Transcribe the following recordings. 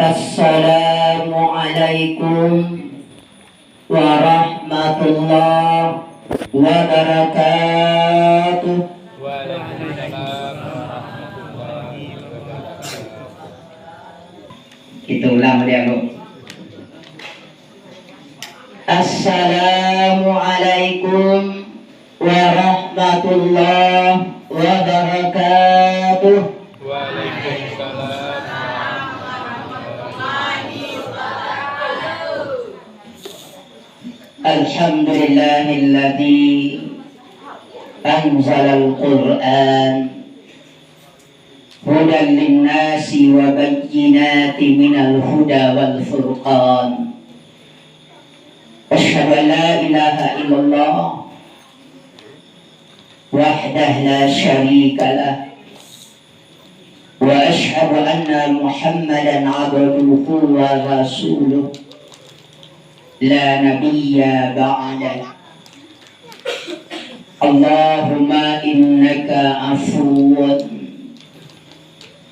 Assalamualaikum warahmatullahi wabarakatuh. Waalaikumsalam warahmatullahi wabarakatuh. Kita ulang dia, Bu. Assalamualaikum warahmatullahi wabarakatuh. Waalaikumsalam warahmatullahi wabarakatuh. Alhamdulillahilladzi anzalal Qur'an hudan linnasi wa bayyinatin minal huda wal furqan. Asyhadu an la ilaha illallah wahdahu la syarika lah wa asyhadu anna Muhammadan abduhu wa rasuluh la nabiyya ba'dah. Allahumma innaka afuwun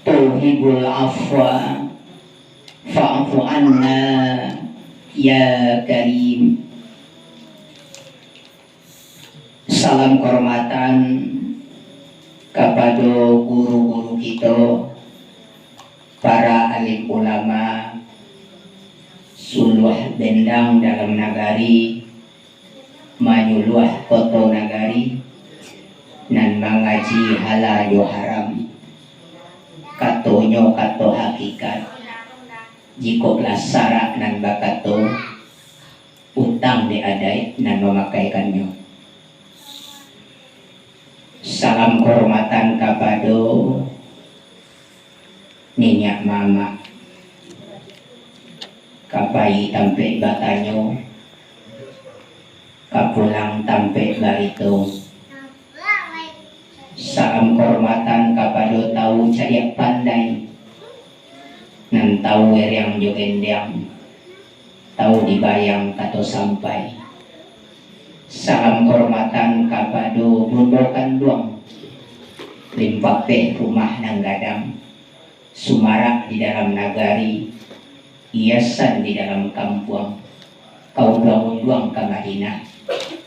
tuhibbul afwa fa'fu anna ya karim. Salam kehormatan kepada guru-guru kita, para alim ulama suluh bendang dalam nagari, manyuluh koto nagari, nan mengaji halal yo haram, katonyo kato hakikat, jikoklah sarak nan bakato, utang diadai nan memakaikannya. Salam kehormatan kepada ninyak mama, kapai tampe batanyo, kapulang tampe barito. Salam kehormatan kepada tahu cariak pandai, nan tahu yang jogendiang, tahu dibayang kato sampai. Salam kehormatan kepada bundokan duang, limpape rumah nang gadang, sumarak di dalam nagari, hiasan di dalam kampung, kau duang ke Madinah,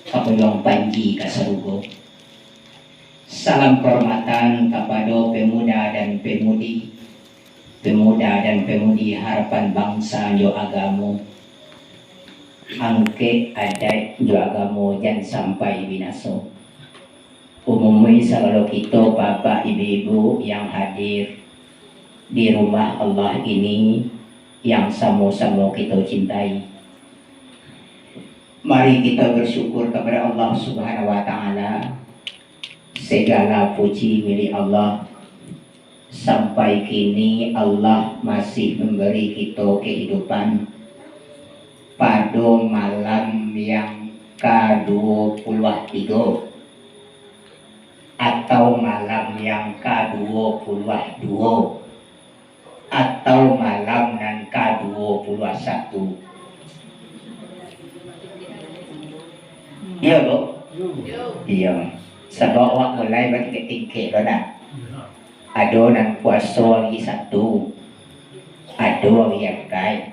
kau duang panji ke Serugo. Salam kehormatan kepada pemuda dan pemudi, harapan bangsa jo agamo, angke adat jo agamo jangan sampai binaso. Umumnya kalau kita bapak ibu-ibu yang hadir di rumah Allah ini yang sama-sama kita cintai, mari kita bersyukur kepada Allah Subhanahu wa Ta'ala. Segala puji milik Allah. Sampai kini Allah masih memberi kita kehidupan pada malam yang ke-23 atau malam yang ke-22 atau malam yang ke-21. Iya, Bu? Iya. Sebab awak mulai bertingkah lo dah. Ada nang puasa lagi satu, ada yang kai,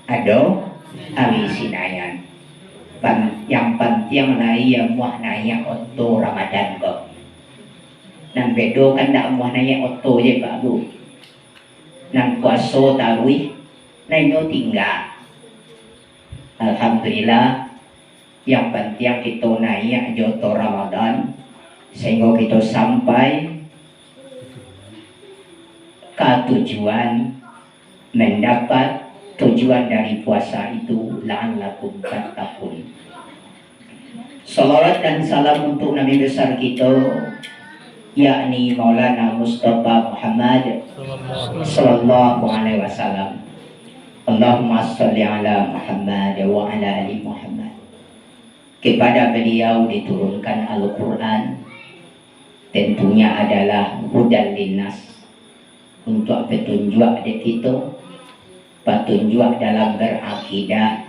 ada hari sinayan. Yang penting naya muah naya oto Ramadan kok. Nang bedo kan dak muah naya oto je Pak Bu. Nang puasa tarawih, nanya tinggal. Alhamdulillah. Yang penting kita naik joto Ramadan sehingga kita sampai ke tujuan, mendapat tujuan dari puasa itu, la'allakum tattaqun. Salawat dan salam untuk Nabi besar kita, yakni Maulana Mustafa Muhammad sallallahu alaihi wasallam. Allahumma sholli ala Muhammad wa ala ali Muhammad. Kepada beliau diturunkan Al-Quran, tentunya adalah hudan linnas, untuk petunjuk di kita, petunjuk dalam berakidah,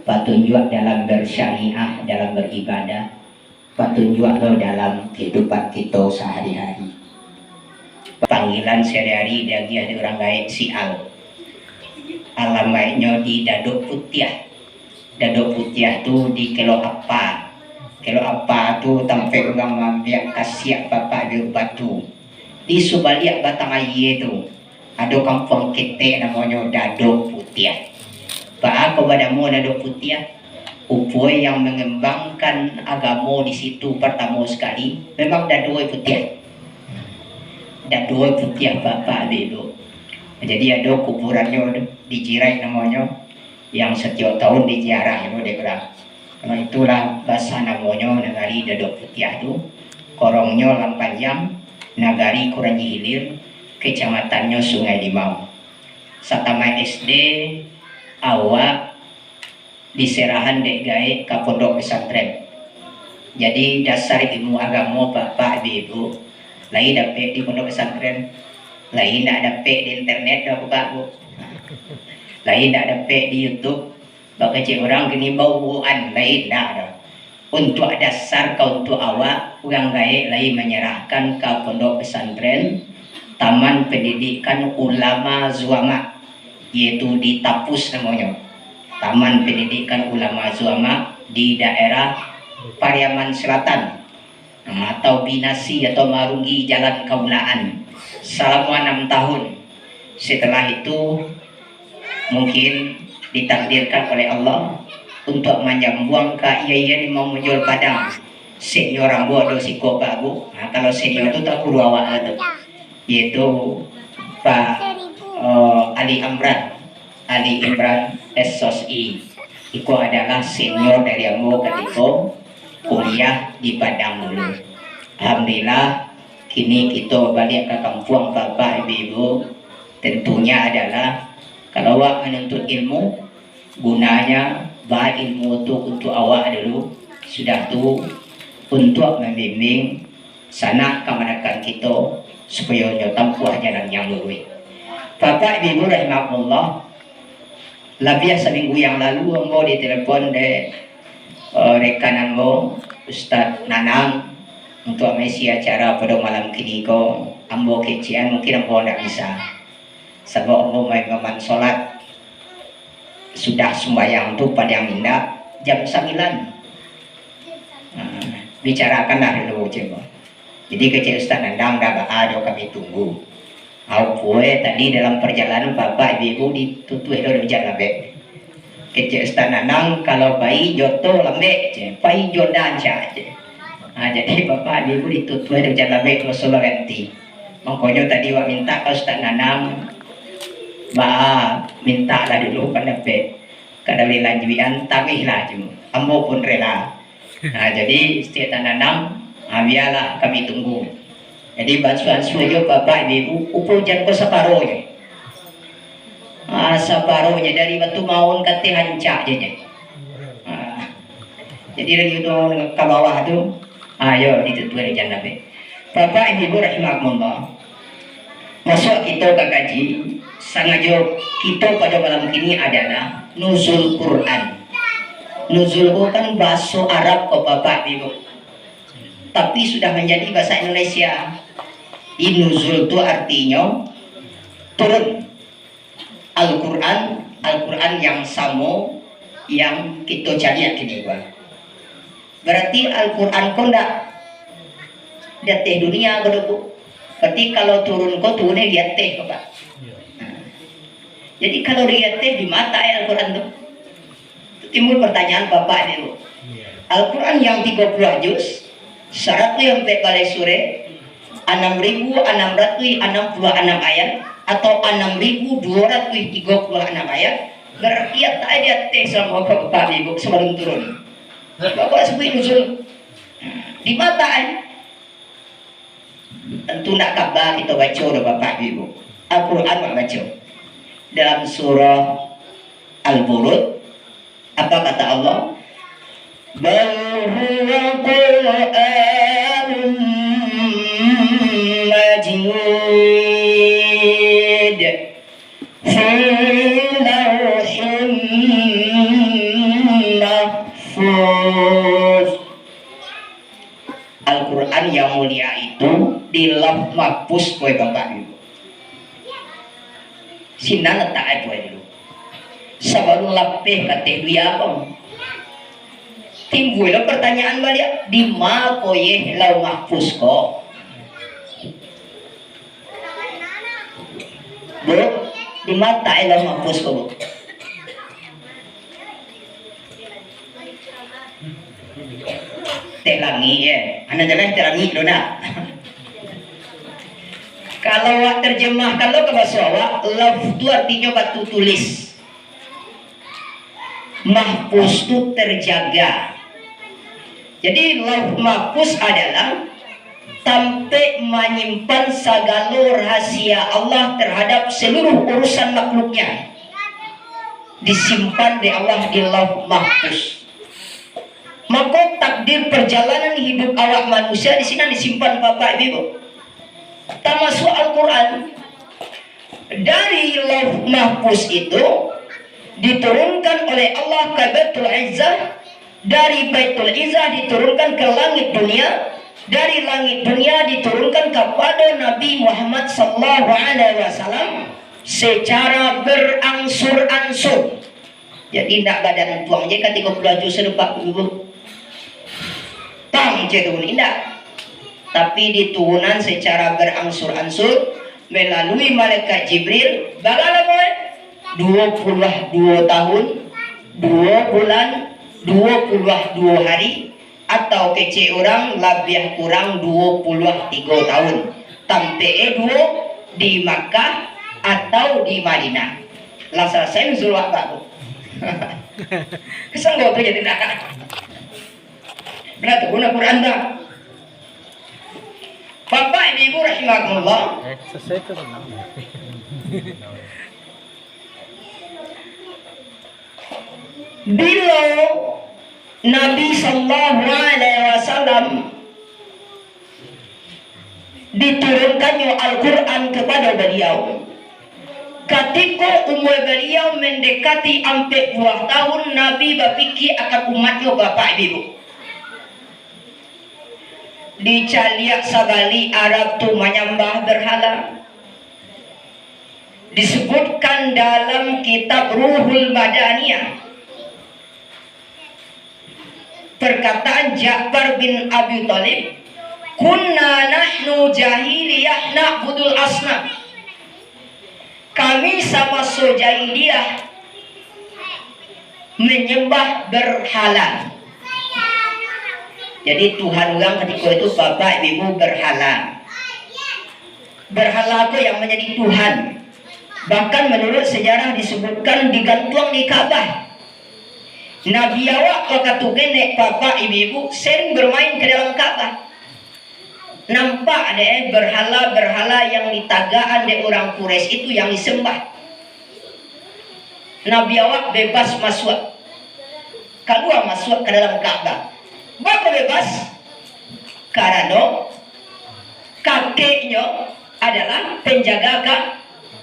petunjuk dalam bersyariah, dalam beribadah, petunjuk dalam kehidupan kita sehari-hari. Panggilan sehari-hari dari ada orang gaib sial, Alamatnya di Dadok Putih. Dadok Putih tu di Kelo Apa. Kelo Apa tu tampai orang mambiak kasiak bapak di Batu. Di subaliak Batang Aye tu ada kampung ketek namanya Dadok Putih. Pak aku padamu Dadok Putih. Upoi yang mengembangkan agama di situ pertama sekali memang Dadok Putih. Dadok Putih bapak ibu. Jadi ada kuburannya di Jirai namanya yang setiap tahun diziarah itu dia bilang. Karena itulah bahasa namanya Nagari Dadok Putih itu. Korongnya Lampanjang, Nagari Kuranyi Hilir, kecamatannya Sungai Limau. Satama SD awak diserahan dek gae ke pondok pesantren. Jadi dasar ilmu agama bapak ibu lain dapat di pondok pesantren, lain tak dapat di internet dah buka bu, lain tak dapat di YouTube. Bak kecil orang kini bauan lain dah dah. Untuk dasar kau untuk awak orang gae lain menyerahkan ke pondok pesantren Taman Pendidikan Ulama Zuama, yaitu di Tapus namanya. Taman Pendidikan Ulama Zuama di daerah Pariaman Selatan atau Binasi atau Marungi Jalan Kaunaan selama 6 tahun. Setelah itu mungkin ditakdirkan oleh Allah untuk menyambung ke iya ni mau menjual Padang. Senior ambo ada siko babu. Nah, kalau senior itu tak perlu awak itu, yaitu Pak Ali Imran SOSI. Itu adalah senior dari ambo ketika kuliah di Padang dulu. Alhamdulillah kini kita balik ke kampung bapak ibu. Tentunya adalah kalau awak menuntut ilmu, gunanya bahan ilmu itu untuk awak dulu sudah tu untuk membimbing sanak kemanakan kita supaya nyotampuh jalan yang lurus. Bapak ibu rahimahullah, lebih seminggu yang lalu ambo ditelepon de rekanan ambo Ustaz Nanang untuk mengisi acara pada malam kini ko. Ambo kecian mungkin ambo tidak bisa sebab ambo main ngaman solat sudah sembahyang tu pada yang indah jam 9. Bicarakanlah dulu coba. Jadi kecil Ustaz Nanang dah ada kami tunggu. Aku tadi dalam perjalanan bapak ibu ditutui dari jalan lembek. Kecil Ustaz Nanang kalau bayi joto lembek je, bayi jodan saja. Jadi bapak ibu ditutui dari jalan lembek Rasulullah ganti. Makanya tadi wak minta ke Ustaz Nanang, minta lah dulu pendapat. Kada lanjuan tamihlah cuma. Ambo pun rela. Jadi Ustaz Nanang, biarlah kami tunggu. Jadi bantuan suyo bapak ibu ukur jangan separuhnya. Separuhnya dari batu maun ke hancak je. Jadi dari itu ke bawah tu, ayo ditutup jangan nabe. Bapak ibu rahimahullah. Masuk kita ke kaji, sengaja kita pada malam ini adalah nuzul Quran. Nuzul Quran bahasa Arab ke bapak ibu, tapi sudah menjadi bahasa Indonesia. Nuzul itu artinya turun. Al-Quran yang sama yang kita cari kini gua. Berarti Al-Quran kau ndak teh dunia kau. Berarti kalau turun kau turunnya lihat teh bapak. Jadi kalau lihat teh di mata Al-Quran itu timbul pertanyaan bapak ini. Al-Quran yang 30 juz, syaratnya yang balai sore 6.666 ayat atau 6.236 ayat, berarti tak ada teh sama bapak ibu sebelum turun. Bapak sebut nuzul di mata tentu nak kabar kita baca oleh bapak ibu. Al-Quran baca dalam surah Al-Burud, apa kata Allah? Bal huwa Qur'anun Majid fi lawhin mahfuz. Al-Quran yang mulia itu di lauh mahfuz, boy bapak ibu. Sina letak boy dulu. Sabarung lapeh kate dia kong. Timbullah pertanyaan balik, di ma koye lau mahfuz ko? Bu, di mata lau mahfuz ko, Bu? Telangi ya, anda jelas telangi do nak. Kalau awak terjemah kalau ke bahasa awak, laf itu artinya batu tulis. Mahfuz itu terjaga. Jadi laf mahfuz adalah sampai menyimpan segala rahasia Allah terhadap seluruh urusan makhluknya. Disimpan di Allah di laf mahfuz. Maka takdir perjalanan hidup awak manusia di sini disimpan Bapak Ibu. Termasuk Al-Quran. Dari Lauh Mahfuz itu diturunkan oleh Allah ke Baitul Izzah. Dari Baitul Izzah diturunkan ke langit dunia. Dari langit dunia diturunkan kepada Nabi Muhammad SAW secara berangsur-angsur. Jadi tidak badan tuang je ketika pelaju sedepak Ibu. Tang je turun indah. Tapi diturunan secara berangsur-angsur melalui malaikat Jibril. Bagaimana 22 tahun, 2 bulan, 22 hari, atau kece orang lebih kurang 23 tahun. Sampai dua di Makkah atau di Madinah. Lah selesai nuzul waktu. Kesang gak jadi nak. Benar tu guna Quran dah. Bapak Ibu rahimakumullah. Bila Nabi sallallahu alaihi wasallam diturunkannya Al-Quran kepada beliau, ketika umur beliau mendekati 40 tahun, Nabi berfikir akan umatnya Bapak Ibu. Di Caliak Sabali Arab tu menyembah berhala. Disebutkan dalam kitab Ruhul Madaniyah, perkataan Ja'far bin Abi Thalib, kunna nahnu jahiliyah na'budul asnam. Kami sama jahiliyah menyembah berhala. Jadi Tuhan orang ketika itu Bapak Ibu berhala. Berhala itu yang menjadi Tuhan. Bahkan menurut sejarah disebutkan digantung di Ka'bah. Nabi awak waktu genek Bapak Ibu sering bermain ke dalam Ka'bah. Nampak deh berhala-berhala yang ditagaan oleh orang Quraisy itu yang disembah. Nabi awak bebas masuk. Keluar masuk ke dalam Ka'bah. Bapa bebas karena kakeknya adalah penjaga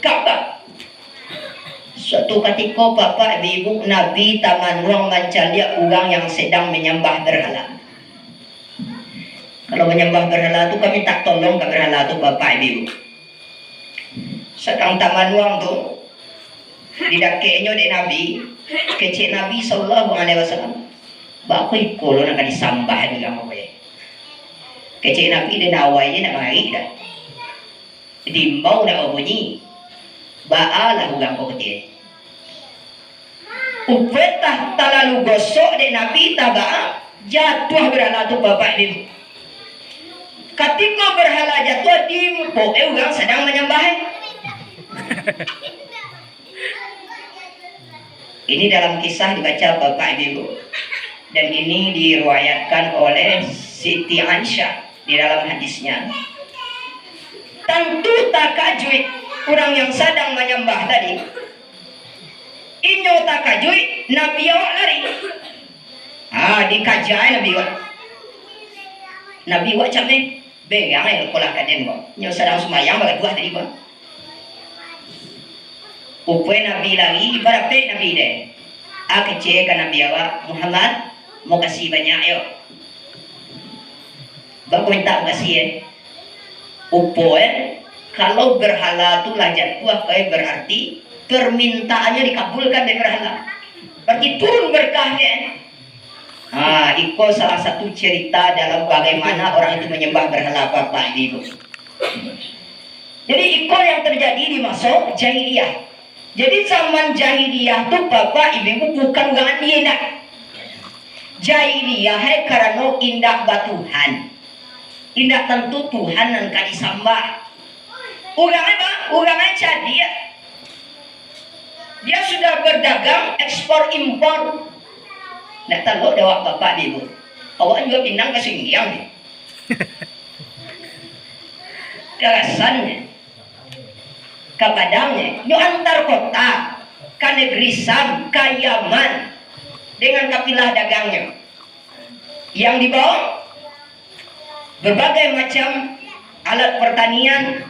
Ka'bah. Suatu ketika Bapak Ibu Nabi taman ruang mencari orang yang sedang menyembah berhala. Kalau menyembah berhala itu kami tak tolong ke berhala itu Bapak Ibu. Sedang taman ruang tu didakeknya di Nabi, kecil Nabi sallallahu alaihi wasallam. Bako ikolo nak disambah dengan apa ya? Kecil Nabi dia nawainya nak mari dah. Dimbau nak bunyi. Baalah ugang ko kecil. Upetah talalu gosok de Nabi tabaa jatuh berhala tu Bapak Ibu. Ketika berhala jatuh dimpo ugang sedang menyembah. Ini dalam kisah dibaca Bapak Ibu. Dan ini diriwayatkan oleh Siti Aisyah di dalam hadisnya. Tentu takajui orang yang sedang menyembah tadi. Inyo takajui Nabi awak lari. Dikajai Nabi awak. Nabi awak camne begang ay kolah kaden ko. Inyo sedang semayang bagai dua tadi ko. Upwe Nabi lari barape Nabi deh. Kece kan Nabi awak Muhammad mau kasih banyak yo. Bapak minta kasih kalau berhala tu lah jatuh kayak berarti permintaannya dikabulkan dari berhala. Berarti turun berkahnya. Iko salah satu cerita dalam bagaimana orang itu menyembah berhala Bapak Ibu. Jadi iko yang terjadi di masa jahiliyah. Jadi zaman jahiliyah tuh Bapak Ibu bukan ganti nak. Jahiliyah karena indah batuhan. Indah tentu Tuhan yang kadi sambah. Orangnya jadi ya. Dia sudah berdagang ekspor impor. Nak tahu dewak Bapak Ibu. Awak juga pinang ke Singgiang. Ke Rasannya. Ke Padangnya. Yo antar kota. Ke negeri Sam. Ke Yaman. Dengan kapilah dagangnya. Yang dibawa berbagai macam alat pertanian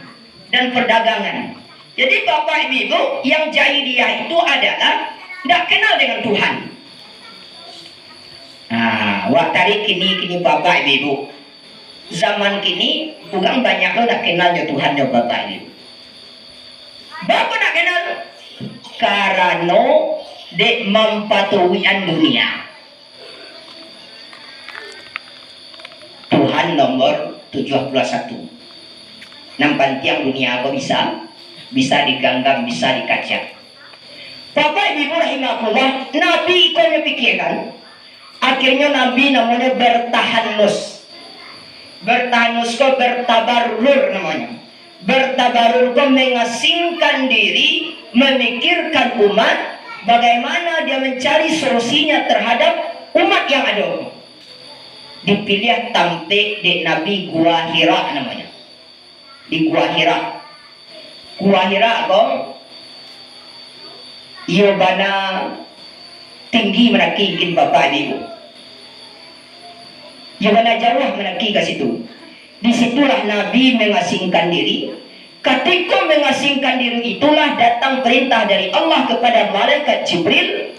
dan perdagangan. Jadi Bapak Ibu, yang jahiliyah itu adalah tidak kenal dengan Tuhan. Waktu kini Bapak Ibu, zaman kini orang banyak lo tidak kenal dengan Tuhan ya Bapak Ibu. Bapak tidak kenal karena dek mempatuhian dunia. Tuhan nomor 71. Nampak tiang dunia apa bisa diganggam, bisa dikaca. Bapak Ibu rahimahullah, Nabi ikutnya pikirkan. Akhirnya Nabi namanya bertahanus. Bertahanus kok bertabarrur namanya. Bertabarrur kok mengasingkan diri, memikirkan umat, bagaimana dia mencari solusinya terhadap umat yang ada. Dipilih tampil di Nabi Gua Hira namanya. Di Gua Hira. Gua Hira kok iya bana tinggi menakikin Bapak Ibu. Iya bana jauh menaki ke situ. Disitulah Nabi mengasingkan diri. Ketika mengasingkan diri itulah datang perintah dari Allah kepada malaikat Jibril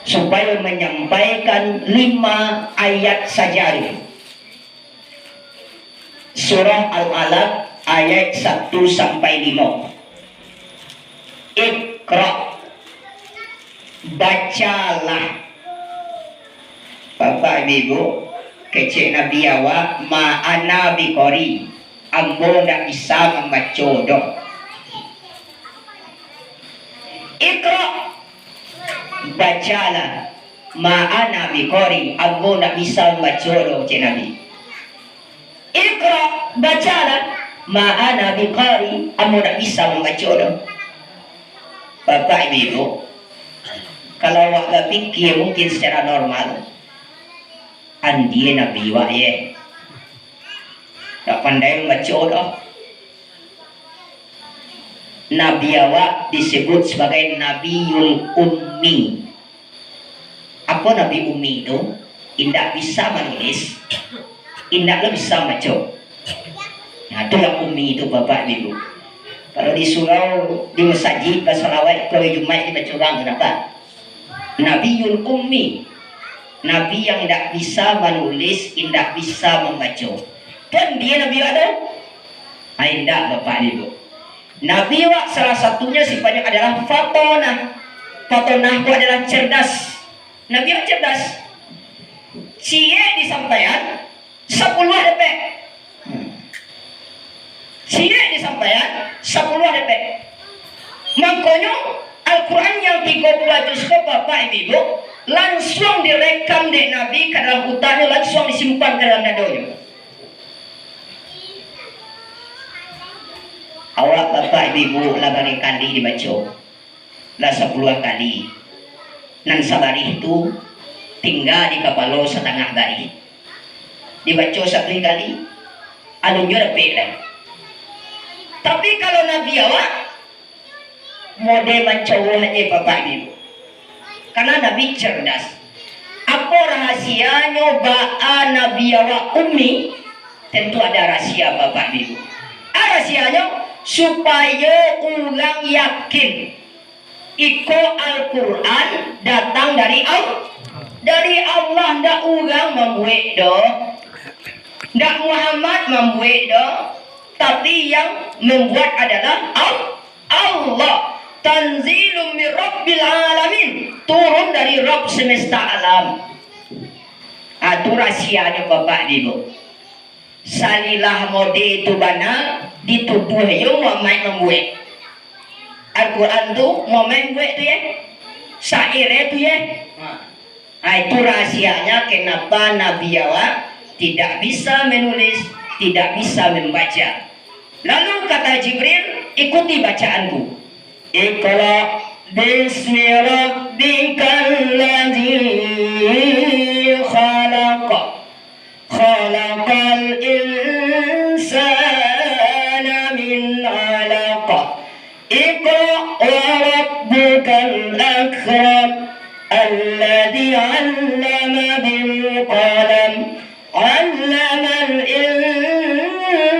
supaya menyampaikan 5 ayat saja. Surah Al-Alaq ayat 1 sampai 5. Iqra, bacalah. Bapak Ibu, kecil Nabi awak ma'ana biqori, ambo tidak bisa membaca dong. Iqra, bacalah. Ma'ana biqori, ambo tidak bisa membaca dong cik Nabi. Iqra, bacalah. Ma'ana biqari, ambo tidak bisa membaca dong. Bapak Ibu, kalau awak pikir mungkin secara normal, andi Nabi wa ya, tak pandai membaca doh. Nabi awak disebut sebagai Nabiul Ummi. Apa Nabi Ummi itu? Tidak bisa menulis, tidak bisa membaca. Nah, itu yang Ummi itu Bapak Ibu. Kalau di surau, di masjid, pas salawat, kalau Jumat dibaca orang, kenapa? Nabiul Ummi. Nabi yang tidak bisa menulis, tidak bisa membaca. Dan dia Nabi ada? Tidak Bapak Ibu. Nabi wak salah satunya sifatnya adalah fatonah. Fatonah itu adalah cerdas. Nabi wak cerdas. Cie disampaikan 10 detik. Cie disampaikan 10 detik. Makanya Al-Quran yang 30 juz ke Bapak Ibu langsung direkam di Nabi ke dalam hutannya, langsung disimpan ke dalam dadanya. Awak Bapak Ibu lah bagi kali dibaca lah 10 kali. Nan sabari itu tinggal di kepala setengah bari. Dibaca 10 kali, alunya dapat lah. Tapi kalau Nabi awak mode mencowoknya Bapak Ibu, karena Nabi cerdas. Apa rahasianya ba'a Nabi awak Ummi? Tentu ada rahasia Bapak Ibu. Rahasianya supaya orang yakin iko Al-Quran datang dari Allah. Dari Allah, ndak orang membuat doh, ndak Muhammad membuat doh, tapi yang membuat adalah Allah. Allah, tanzilum min rabbil alamin, turun dari Rabb semesta alam. Itu rahsianya Bapak Ibu. Salilah mode itu bana dituduh yo mau main membuat Al-Quran tu mau main buat tu ya, syair itu ya. Itu rahsianya kenapa Nabi Yawa tidak bisa menulis, tidak bisa membaca. Lalu kata Jibril, ikuti bacaanku. Iqra bismi rabbikal ladzi khalaq, khalaqal insana min 'alaq. Iqra wa rabbukal akram alladzi 'allama bil qalam, 'allamal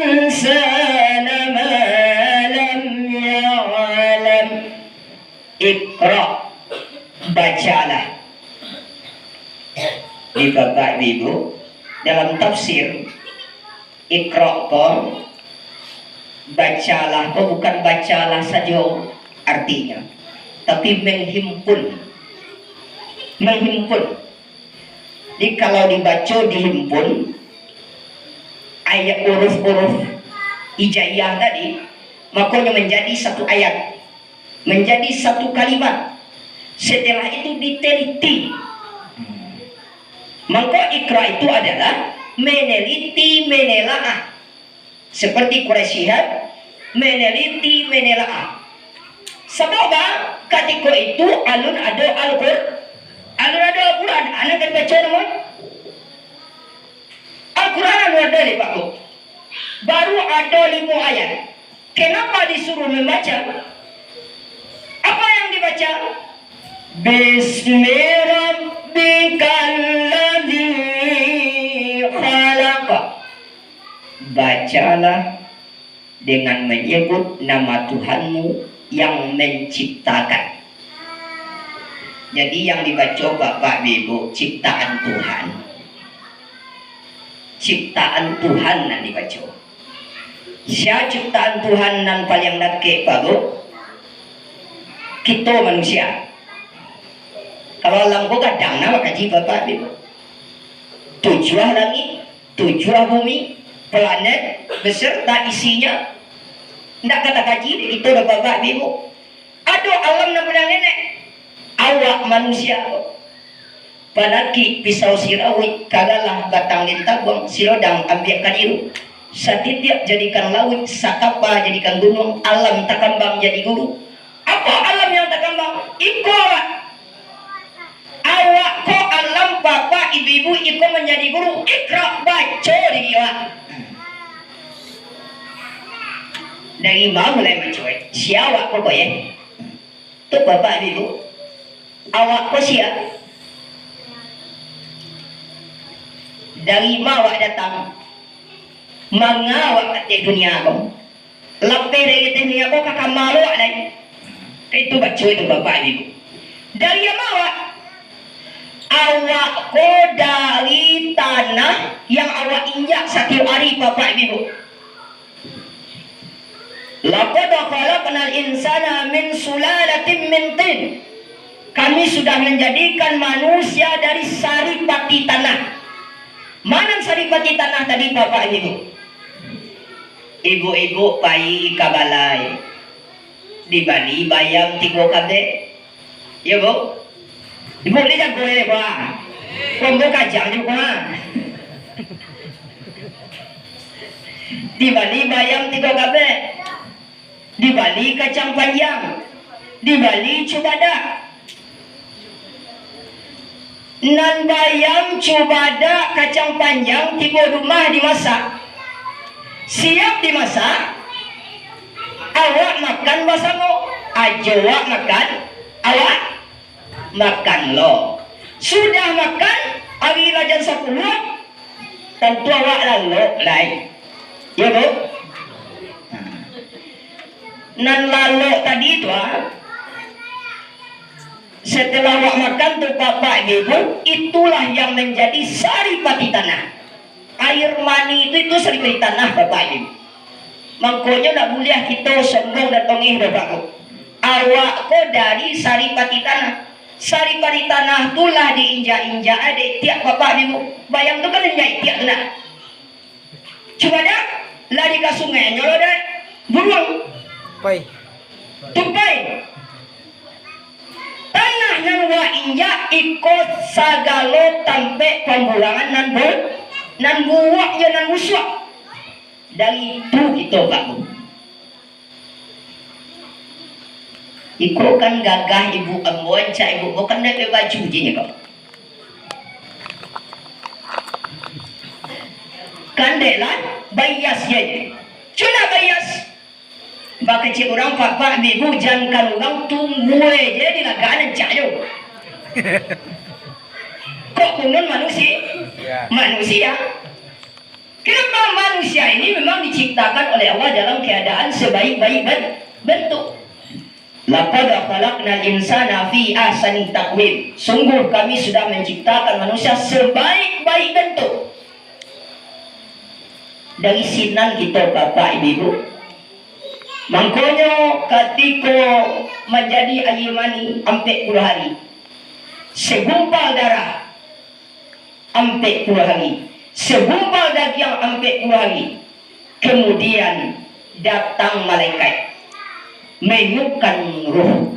insana ma lam ya'lam. Iqra, bacalah. Di Bapak Ibu dalam tafsir Iqra kok bacalah kok bukan bacalah saja artinya, tapi menghimpun. Jadi kalau dibaca dihimpun ayat huruf-huruf hijaiyah tadi, makanya menjadi satu ayat, menjadi satu kalimat. Setelah itu diteliti. Maka Iqra itu adalah meneliti, menelaah. Seperti Quraisyhat meneliti, menelaah. Sebab ketika itu alun ada Al-Quran, anak kan baca nama Al-Quran alun ada di Pak. Baru ada 5 ayat. Kenapa disuruh membaca? Apa yang dibaca? Bismi rabbikal ladzi khalaq. Bacalah dengan menyebut nama Tuhanmu yang menciptakan. Jadi yang dibaca Bapak Ibu ciptaan Tuhan. Ciptaan Tuhan yang dibaca. Siapa ciptaan Tuhan yang paling nakik Pak Bu? Kita manusia. Kalau lampu kadang nama kaji Bapak Ibu. Tujuh langit, tujuh bumi, planet beserta isinya. Tidak kata kaji itu udah Bapak Ibu. Ada alam namanya nenek. Awak manusia. Panaki pisau sirawit kagalah batang lintabang silodang ambil kadiru. Satiap jadikan laut, sakapa jadikan gunung, alam takambang jadi guru. Apa alam yang takambang? Ikut. Awak ko alam bapak ibu-ibu ikut menjadi guru. Iqra, baca dia. Dari mana mulai mencuit? Siapa ko ya? Tu bapak ibu. Awak ko siapa? Dari mana awak datang? Mengawak ke dunia ko. Lepas dari dunia ko kakak malu lagi. Itu baca itu bapak ibu. Dari mana awak? Awak ko dari tanah yang awak injak setiap hari bapak ibu. Laqad khalaqnal insana min sulalatin min tin. Kami sudah menjadikan manusia dari saripati tanah. Mana saripati tanah tadi bapak ibu? Ibu-ibu bayi kabalai. Di Bali bayam 3 kabe. Ya bu? Ibu ni jago ni Pak. Kombo kacang juga. Di Bali bayam 3 kabe. Di Bali kacang panjang. Di Bali cubada. Nan bayam cubada kacang panjang tiba rumah dimasak. Siap dimasak. Awak makan bersama. Ajawak makan. Awak makan lo. Sudah makan hari rajan 10 tentu awak lalu lain. Ya bu? Nan lalu tadi itu setelah awak makan tu bapak ibu, itulah yang menjadi saripati tanah. Air mani itu saripati tanah bapak ibu. Makanya nak boleh kita sombong dan tongih bapakku. awak ko dari saripati tanah. Saripati tanah tulah diinjak-injak ada tiap bapak ibu. Bayang tu kan injak tiap tu nak. Cuma dah lari ke sungai nyolo dah buruang. Pai. Tupai. Tanah yang wa injak ikut sagalo tampe pembulangan nan buak ya nan musuh. Dari itu kita kamu. Ikut kan gagah ibu amuan cak ibu bukan nak baju je kau. Kan delan bias je. Cuna bias. Bak kecil orang papa ibu jangan kalau orang tunggu je di lagaan cak jo. Kok kunon manusia? Manusia. Kenapa manusia ini memang diciptakan oleh Allah dalam keadaan sebaik-baik bentuk. Laqad khalaqnal insana fi ahsani taqwim. Sungguh kami sudah menciptakan manusia sebaik-baik bentuk. Dari sinan kita bapak ibu. Mangkonyo ketika menjadi air mani sampai 10 hari. Segumpal darah sampai 10 hari. Segumpal daging sampai 10 hari. Kemudian datang malaikat meniupkan ruh.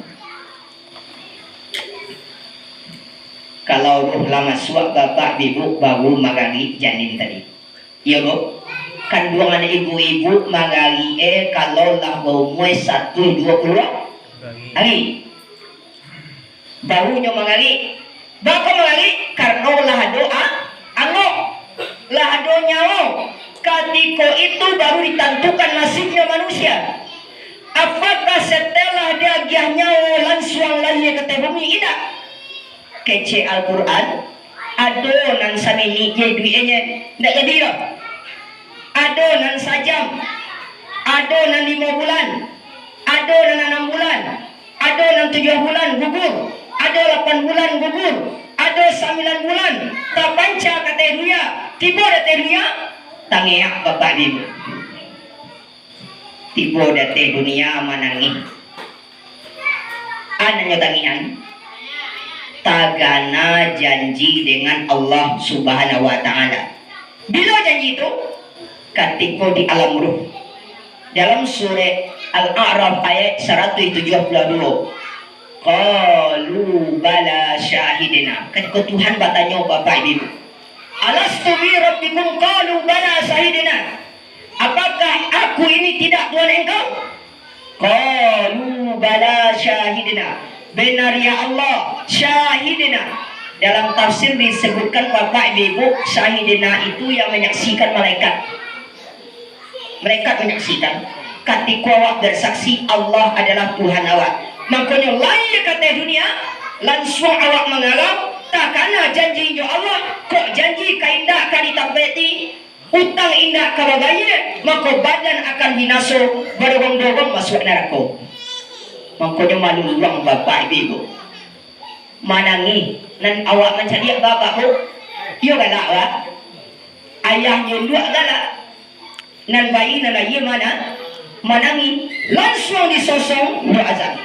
Kalau ruh lama suak bapak ibu baru magali janin tadi. Iya bu. Kandungan ibu-ibu magali kalau lah bau mue 1-20 hari. Barunya magali. Bapa magali karena lah doa angok. Lah do nyawa. Ketika itu baru ditentukan nasibnya manusia. Apakah setelah dia nyawa langsung lagi ke bumi tidak? Kece Al-Quran. Ado nan samini je duitnya tidak jadi lah. Ado nan sajam. Ado nan 5 bulan. Ado nan 6 bulan. Ado nan 7 bulan gugur. Ado 8 bulan gugur. Ado 9 bulan. Tak panca kata dunia. Tiba kata dunia. Tangiak bapak ibu. Tiba date dunia manangi. Ananya tangian. Tagana janji dengan Allah Subhanahu wa taala. Bila janji itu? Ketika di alam ruh. Dalam surah Al-A'raf ayat 172. Qalu bala syahidina. Ketika Tuhan bertanya bapak ibu. Alastu bi rabbikum qalu bala syahidina. Apakah aku ini tidak Tuhan engkau? Qalu bala syahidina. Benar ya Allah, syahidina. Dalam tafsir disebutkan bapak ibu, syahidina itu yang menyaksikan malaikat. Mereka menyaksikan. Ketika awak bersaksi Allah adalah Tuhan awak. Makanya lain kata dunia, langsung awak mengalam. Takana janji Allah, kok janji kaindah kali tapeti. Utang indah kalau bayar, maka badan akan binasa, bergong-gong masuk neraka. Makanya malu orang bapak ibu. Manangi, nan awak mencari bapakmu, yo galak awak. Ayahnya dua galak. Nan bayi nan ayah mana? Manangi, langsung disosong dua azan.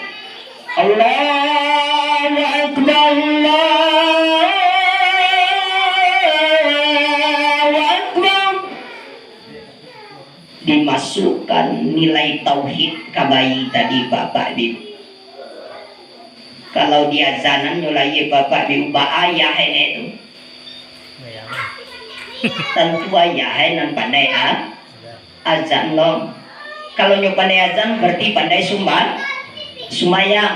Allahu Akbar, dimasukkan nilai tauhid ke bayi tadi bapak ibu. Kalau dia zanan nyulai bapak ibu ayah ini itu tentu ayah nan pandai azan loh. Kalau nyo pandai azan berarti pandai sumayang.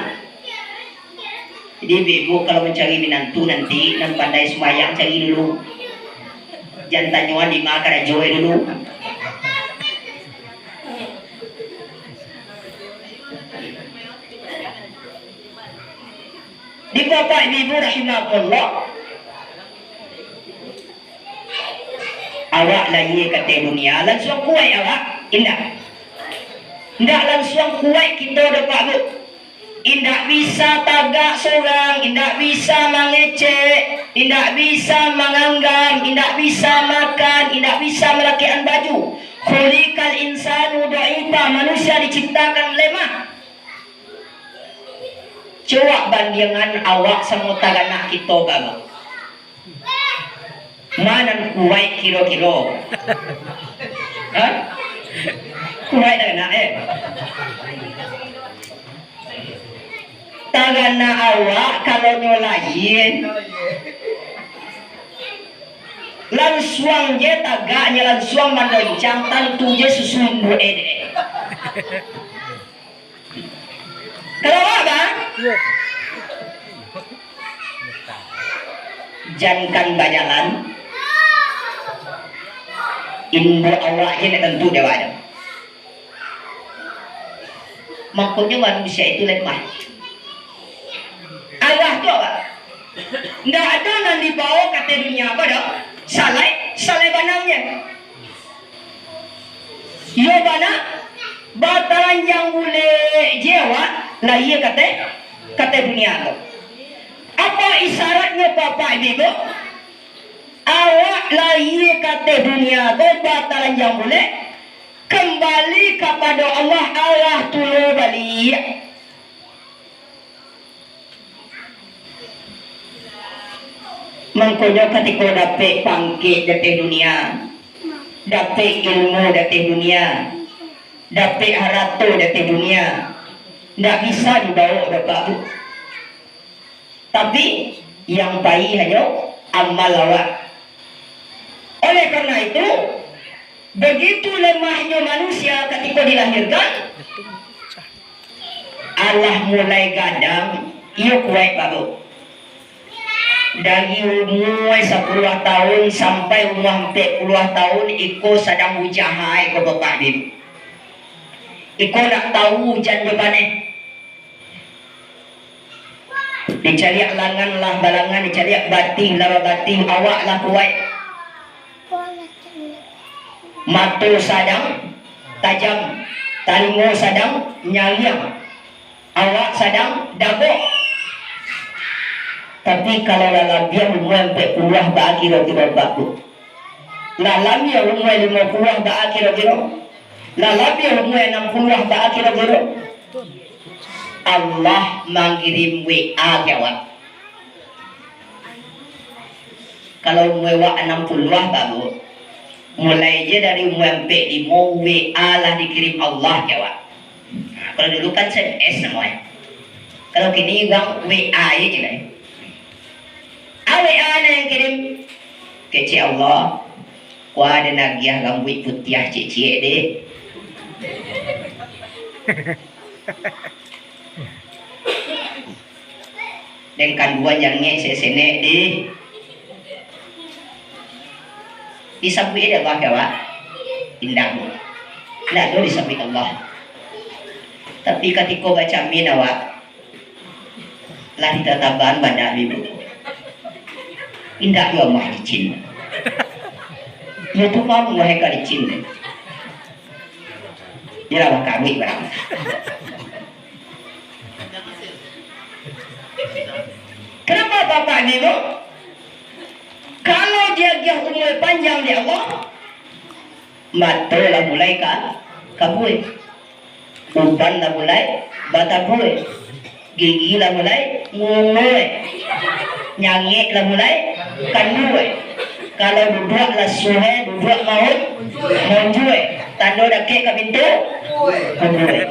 Jadi ibu kalau mencari minantu nanti nan pandai sumayang cari dulu. Jangan tanyuan di makara joe dulu. Di bapak ibu rahimahullah, awak lagi kata dunia langsung kuat awak indah. Indah langsung kuat kita dapat bu. Indah bisa tagak seorang, indah bisa mengecek, indah bisa menganggam, indah bisa makan, indah bisa melakikan baju. Khuliqal insanu dha'ifa, manusia diciptakan lemah. Coba bandingan awak sama taganak kita bago. Mana kuai kilo-kilo? Hah? Kuai taganak Taganak awak kalau nyolain lansuang je tagaknya lansuang manoncang tantu je susundu ede. Kalau apa? Jangan bajalan Indo awaknya tentu dewasa. Makanya manusia itu lemah. Allah tu apa? Nggak ada yang dibawa kata dunia apa dah? Salai banangnya. Yo bana bataran yang boleh jewa lah iya kata dunia tu. Apa isyaratnya bapak ibu? Awak lah iya kata dunia tu bataran yang boleh kembali kepada Allah. Allah tulu balik. Mengkonya ketika dapat pangkit dari dunia, dapat ilmu dari dunia, dapat harta dari dunia, tidak bisa dibawa dapat. Tapi yang baik hanya amal awak. Oleh karena itu, begitu lemahnya manusia ketika dilahirkan, Allah mulai gadang, ia kuat baru. Dari umur 10 tahun sampai umur 40 tahun Iko sedang ujahai ke bapak dia. Iko nak tahu hujan di mana. Dicari langan lah balangan, dicari bating lah bating, awak lah kuat. Mata sedang tajam, talingo sedang nyaliang, awak sedang dagok. Tapi kalau dalam dia umur 40 kira-kira bagus. Dalam dia umur 50 kira-kira. Dalam dia umur 60 kira-kira. Allah mengirim WA jawab. Kalau umur 60 bagus. Mulai je dari umur 45 WA lah dikirim Allah jawab. Nah, kalau dulu kan SMS namanya. Kalau kini bang WA aja lah. WA yang kirim kece Allah wah ada nagiah gambut putih cece deh dan kanduan yang sesene deh disabui ada bah kawa indahmu nak tu disabui Allah tapi ketika baca min awak lah ditataban pada ibu indah yo mah dicin. Yo tu kamu wahai kali cin. Dia lah kami barang. Kenapa bapak ni lo? Kalau dia umur panjang dia Allah, mata lah mulai kabur, umpan lah mulai batabur, gigi lah mulai ngumur, nyangik lah mulai kanduai. Kalau duduk lah suhe, duduk maut monjuai. Tanda dakik ke pintu monjuai.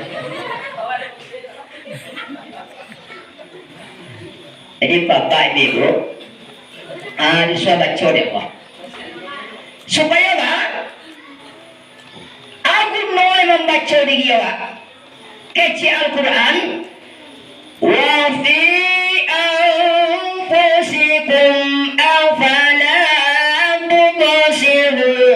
Jadi bapak ibu disuruh baca dia apa? Supaya apa? Aku mulai membaca diri awak kecil Al-Quran wa fi anfusikum afala tubsirun.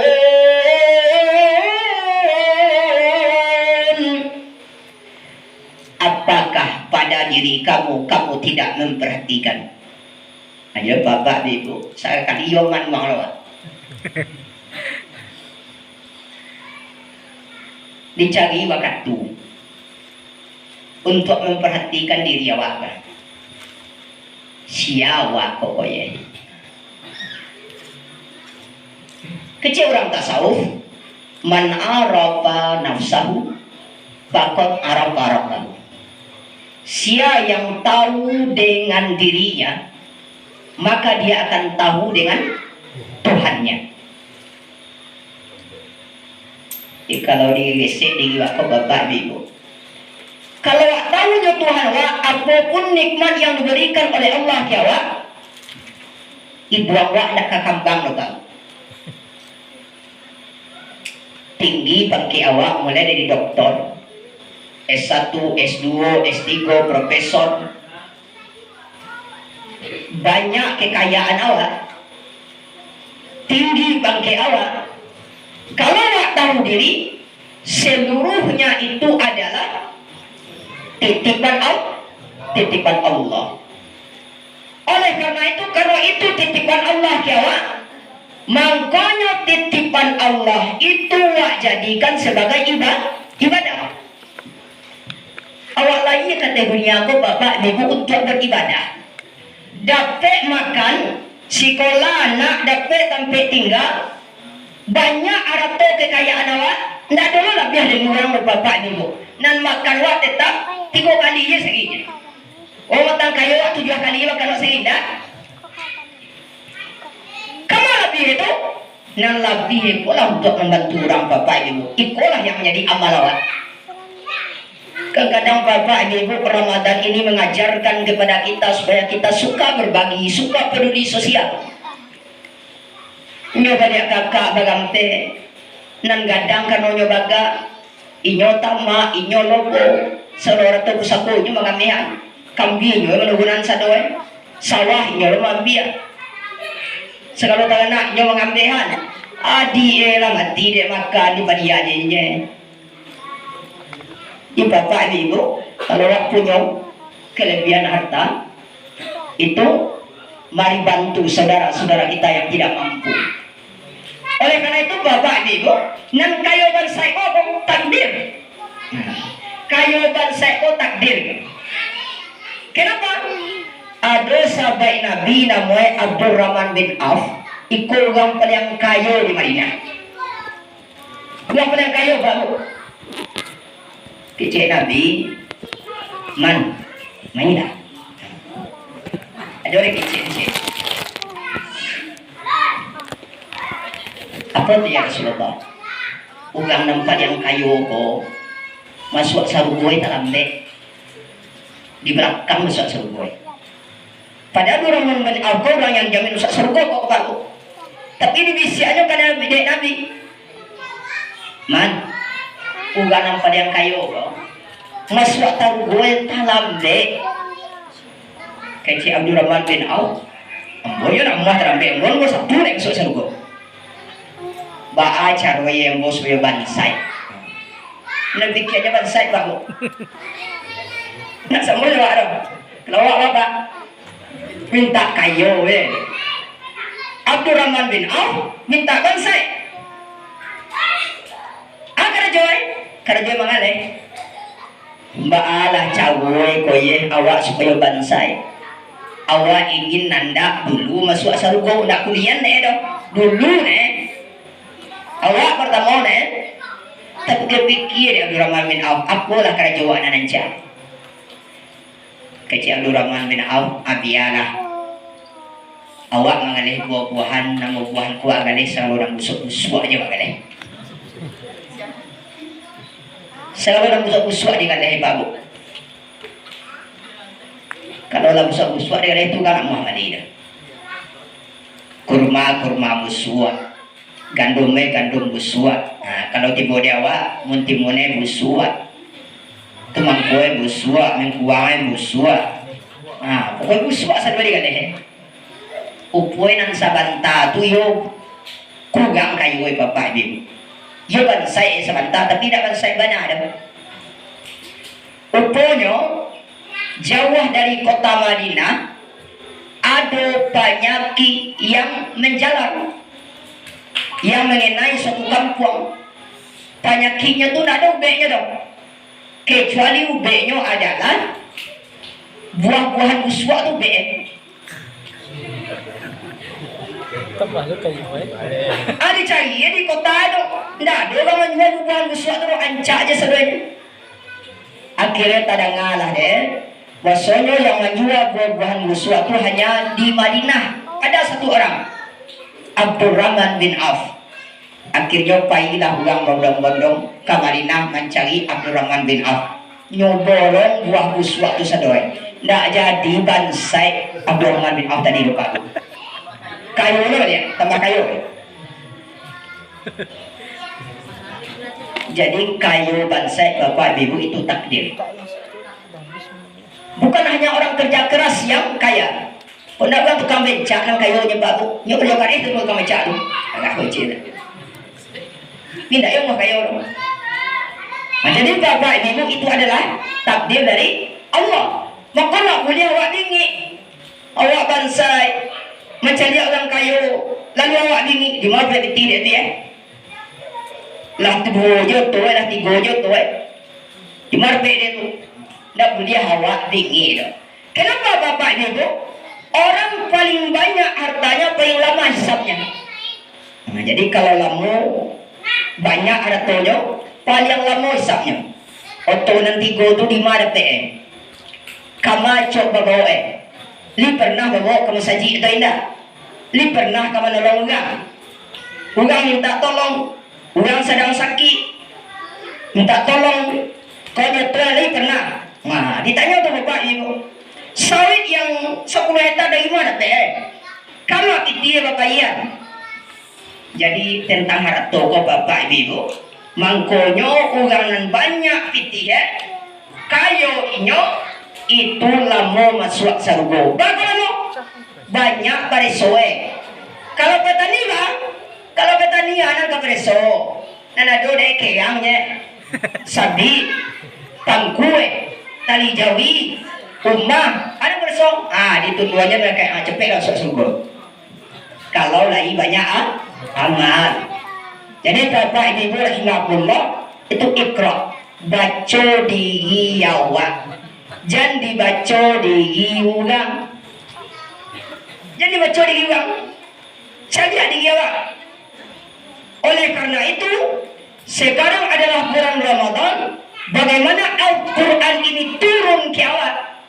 Apakah pada diri kamu tidak memperhatikan? Ayo bapak ibu, saya kali yoman mahlawat. Dicari waktu untuk memperhatikan diri awak. Siapa pokoknya. Kecil orang tasawuf, man arafa nafsahu faqad arafa rabbahu. Siapa yang tahu dengan dirinya, maka dia akan tahu dengan Tuhannya. Kalau di WC di waktu bapak ibu, kalau tahu Tuhan apapun nikmat yang diberikan oleh Allah Jawa, ibu awak nak kekambang lo kan. Tinggi bangki awak mulai dari doktor, S1, S2, S3, profesor. Banyak kekayaan awak, tinggi bangki awak. Kalau awak tahu diri, seluruhnya itu adalah titipan Allah. Oleh karena itu, kalau itu titipan Allah Jawa, makanya titipan Allah itu awak jadikan sebagai ibadah. Awak lainnya kategori aku bapak ibu untuk beribadah. Dapat makan, sekolah anak, dapat tempat tinggal, banyak arato kekayaan awak, tidak dulu lebih dari orang bapak ibu. Dan makan awak tetap 3 kali ya segini. Oh matang kayu 7 kali makan awak segini. Kamu lebih itu, dan lebih pula untuk membantu orang bapak ibu. Itulah yang menjadi amal awak. Kadang bapak ibu Ramadan ini mengajarkan kepada kita supaya kita suka berbagi, suka peduli sosial. Nyoba dia kakak bagamte, nan gadang kano nyobaga, inyo tama, inyo logo, seluruh tu saku inyo mengamihan, kambing inyo menugunan sadoy, sawah inyo lumambia. Segala tangan inyo mengambihan, adi elang hati dia makan di padianya. Di bapak ibu, kalau orang punya kelebihan harta, itu mari bantu saudara-saudara kita yang tidak mampu. Oleh karena itu bapak ibu, nan kayo bansai ko takdir. Kayo bansai ko takdir. Kenapa? Ada sahabat Nabi namanya Abdurrahman bin Auf, ikut orang paling kayo di Madinah. Orang paling kayo baru. Kecik Nabi, main dah. Ada orang kecik. Apa tu ya Rasulullah? Ugang nampak yang kayu ko masuk sarugoi dalam dek, di belakang masuk sarugoi. Padahal orang bin Auf orang yang jamin masuk sarugoi kok baru. Tapi di bisiannya karena bidek Nabi. Man, ugang nampak yang kayu ko masuk sarugoi dalam dek. Kecik Abdurrahman bin Auf, amboyo nak muat dalam dek, amboyo satu nek masuk sarugoi. Ba'a carway yang bos punya bansai. Lebih kaya bansai bahu. Nak semua lewat dong. Kalau apa? Minta kayu Abdurrahman bin Auf minta bansai. Kerja mangaleh. Ba'alah cawoy koye awak supaya bansai. Awak ingin nanda dulu masuk surga nak kuliah nih dong. Dulu nih. Awak pertama tapi dia pikir Abdurrahman bin Auf, apalah kerajaan nanca. Kecil Abdurrahman bin Auf, abialah. Awak mengalih buah-buahan, nama buahan kuat mengalih seorang busuk-busuk aja mengalih. Seorang busuk-busuk dikalih babu. Kalau orang busuk-busuk dikalih itu kan Muhammadiyah. Kurma busuk. Gandum busuk. Nah, kalau tiba dewa muntimune busuk. Teman kue busuk, mengkuai busuk. Nah, pokoknya busuk asal beri kan deh. Upoy nang sabanta tu yo kugang kayo bapak ibu. Yo bansai sabanta tapi tidak bansai benar. Uponyo jauh dari kota Madinah ada banyak yang menjalan. Yang mengenai suatu kampung, penyakitnya tuh tidak ada ubeknya dong, kecuali ubeknya adalah buah-buahan busuk tuh ubek. Ada cari di kota itu, tidak ada orang menjual buah-buahan busuk tuh ancak aja sebenarnya. Akhirnya tak ada ngalah deh, Bahwasanya yang menjual buah-buahan busuk itu hanya di Madinah. Ada satu orang, Abdurrahman bin Auf. Akhirnya pailah ulang bondong-bondong ke Madinah mencari Abdurrahman bin Auf. Nyoborong buah busuk itu sadoi. Ndak jadi bansai Abdurrahman bin Auf tadi lupa. Kayu dia, tambah kayu. Jadi kayu bansai Bapak Ibu itu takdir. Bukan hanya orang kerja keras yang kaya. Pernah bilang tukang becak yang kayunya baru. Nyok nyok itu tukang becak tu. Agak kecil. Pindah yang mau kayu orang. Nah, jadi Bapak Ibu itu adalah takdir dari Allah. Maka nak boleh awak dingin. Awak bansai mencari orang kayu. Lalu awak dingin. Di mana boleh tidak dia? Lah 2 juta, lah 3 juta. Di mana dia tu? Tidak boleh awak dingin. Kenapa Bapak Ibu? Orang paling banyak hartanya paling lama hisapnya. Nah, jadi kalau lama banyak hartanya paling lama hisapnya. Oto nanti go tu di mana PM? Kama coba bawa Li pernah bawa ke masjid atau tidak? Li pernah kamu nolong orang? Orang minta tolong, orang sedang sakit, minta tolong. Kau nyetel li pernah? Nah, ditanya tuh Bapak Ibu, sawit yang 10 hektar dari mana PM? Kamu itu Bapak Ian. Jadi tentang harta toko Bapak Ibu, mangkonyo orang banyak pitih kayo inyo itu lamo masuk surga. Berapa lamo? Banyak baresoe. Kalau petani lah, kalau petani anak bareso, nana do dek kayangnya, sabi, tangkue, tali jawi, umah, ada bareso. Di tujuannya mereka cepet masuk surga. Kalau lagi banyak amal. Jadi Bapak Ibu rahimahullah itu ikra, baca diri awak. Jangan dibaca diri orang. Jangan dibaca diri orang. Saja diri awak. Oleh karena itu, sekarang adalah bulan Ramadan. Bagaimana Al-Quran ini turun ke awak?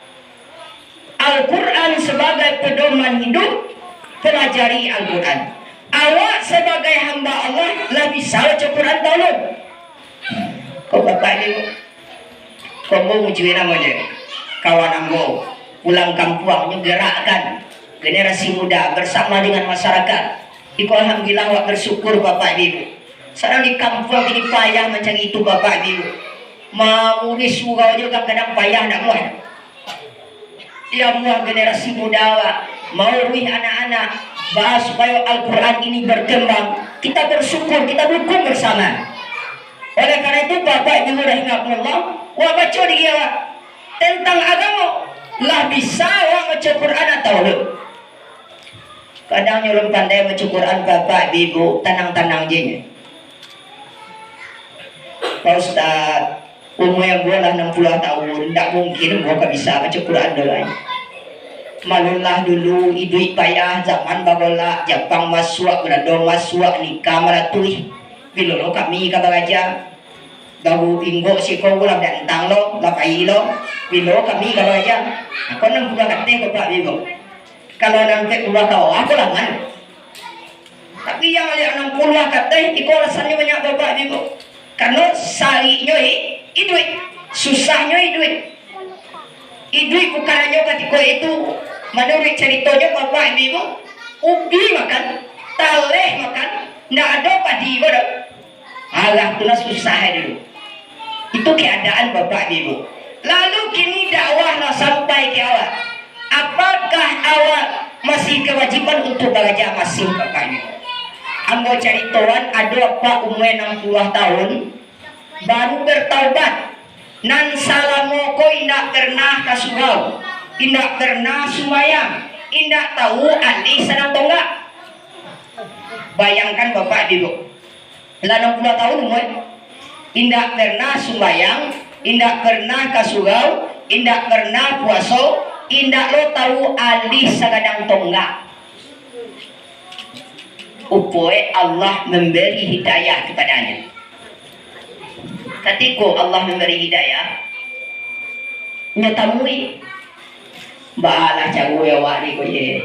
Al-Quran sebagai pedoman hidup, pelajari Al-Quran. Awak sebagai hamba Allah lebih salah Al-Quran tolong. Kau Bapak Ibu, kamu mujuin namanya. Kawan ambo pulang kampung gerakkan generasi muda bersama dengan masyarakat. Iku alhamdulillah wak bersyukur Bapak Ibu. Sekarang di kampung ini payah macam itu Bapak Ibu. Mau ni surau juga kadang payah nak muat. Dia muat generasi muda wak. Mau ruih anak-anak bahas supaya Al-Quran ini berkembang. Kita bersyukur, kita dukung bersama. Oleh karena itu Bapak Ibu rahimahullah, wak baca di awak tentang agama lah bisa orang baca Quran atau lu. Kadang nyuruh pandai baca Quran Bapak Ibu tenang-tenang je. Pak Ustaz, umur yang gua lah 60 tahun, tak mungkin gua bisa baca Quran dulu. Malulah dulu hidup payah zaman bagola Jepang masuk, Belanda masuk, nikah meratui. Bila lo kami kata raja baru inggo si kau ulang dan tang lo lapai lo bilo kami kalau aja aku nang buka kate Bapak Ibu kalau nanti buka kau aku lah man tapi yang ada 60 kate iko alasannya banyak Bapak Ibu karena sarinya hidup susahnya hidup bukan hanya ketika itu menurut ceritanya Bapak Ibu ubi makan taleh makan ndak ada padi bodoh alah tunas susah dulu. Itu keadaan Bapak Ibu. Lalu kini dakwahlah sampai ke awak. Apakah awak masih kewajiban untuk belajar masih Bapak Ibu? Ambo cari tuan ada apa umur 60 tahun baru bertaubat. Nan salamoko indak pernah kasurau, indak pernah sumayang, indak tahu andi sedang tonggak. Bayangkan Bapak Ibu. Lah 60 tahun umur indak pernah sembayang, indak pernah kasurau, indak pernah puasa, indak lo tahu alih sagadang tonggak. Upoe Allah memberi hidayah kepadanya. Ketika Allah memberi hidayah, nyetamui Balah cagu awak ni ko ye.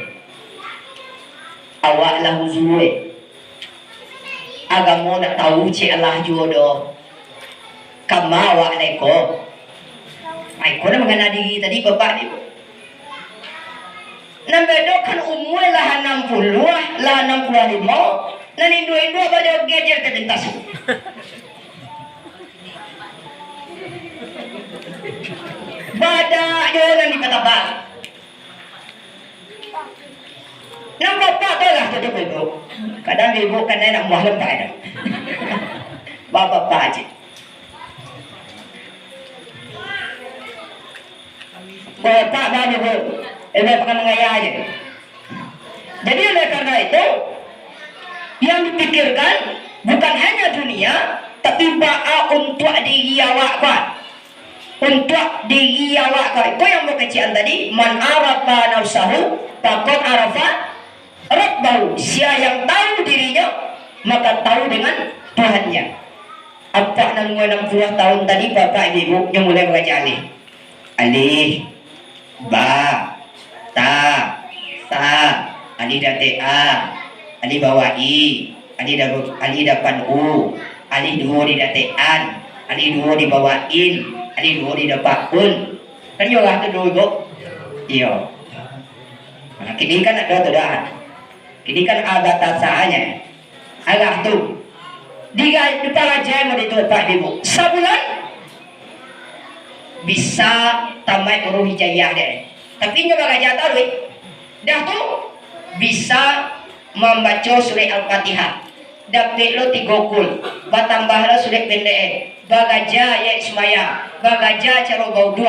Awak lah huzur. Agamo nak tahu cik Allah jodoh. Kama awak ni ko. Ai ko nak mengenal diri tadi bapak ni. Nambedokan umur lah 60 lah 65. Nani dua-dua pada gadget terbentas. Badak je nanti kata bang. Nampak tak tu lah tu ibu. Kadang ibu kan nak muah lempai dah. Bapak je. Bapak bapak ibu. Ibu akan mengayah aja. Jadi oleh karena itu yang dipikirkan bukan hanya dunia, tapi ba'a untuk diri awak kan. Untuk diri awak kan. Itu yang berkecian tadi. Man arafa nafsahu takut arafa rabbahu. Siapa yang tahu dirinya maka tahu dengan Tuhannya. Apa namanya 60 tahun tadi bapak ibu yang mulai mengajar alih. Alih, ba, ta, sa, alih date a, alih bawa i, alih dapan u, alih dua di date an, alih dua di bawa in, alih dua di dapat un. Kan yo lah tu dulu ibu. Iya. Nah, kini kan ada tu dah. Ini kan ada tasanya. Agak tu. Dia depan aja mau itu Pak Ibu. Sebulan bisa tamat huruf hijaiyah deh. Tapi nyoba aja tahu dah tu bisa membaca surah Al-Fatihah. Dapat lo 3 kul. Batambahlah surah pendek. Bagaja ya semaya. Bagaja cara bau 2.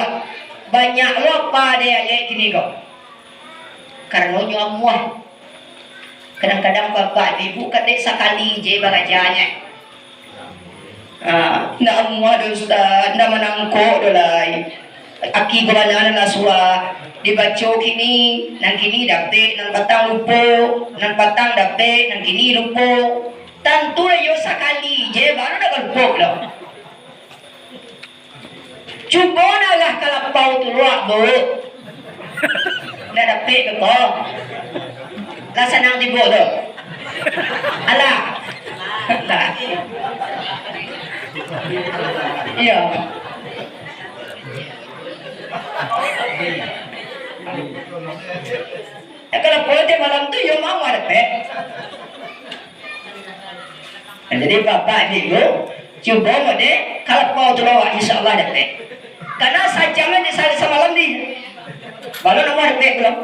Banyak lo pada ya kini kau. Karena nyamuah. Kadang-kadang bapak ibu kadek sekali je bagajanya. Nak muat ustaz, nak menangkok dolai. Aki berana na suah dibaca kini, nang kini dapat, nang patang lupa, nang patang dapat, nang kini lupa. Tentu yo sekali je baru dah lupa lo. Cuba nalah kalau pau tu luak bu. Nak dapat ke kau? Lah senang tiba tu. Alah. Lah. Ya. Kalau pote malam tu yo mau ada pet. Jadi bapak ibu cuba mode kalau pau tu lawa insyaallah dapat. Karena sajamnya di semalam ni. Kalau nomor pet belum.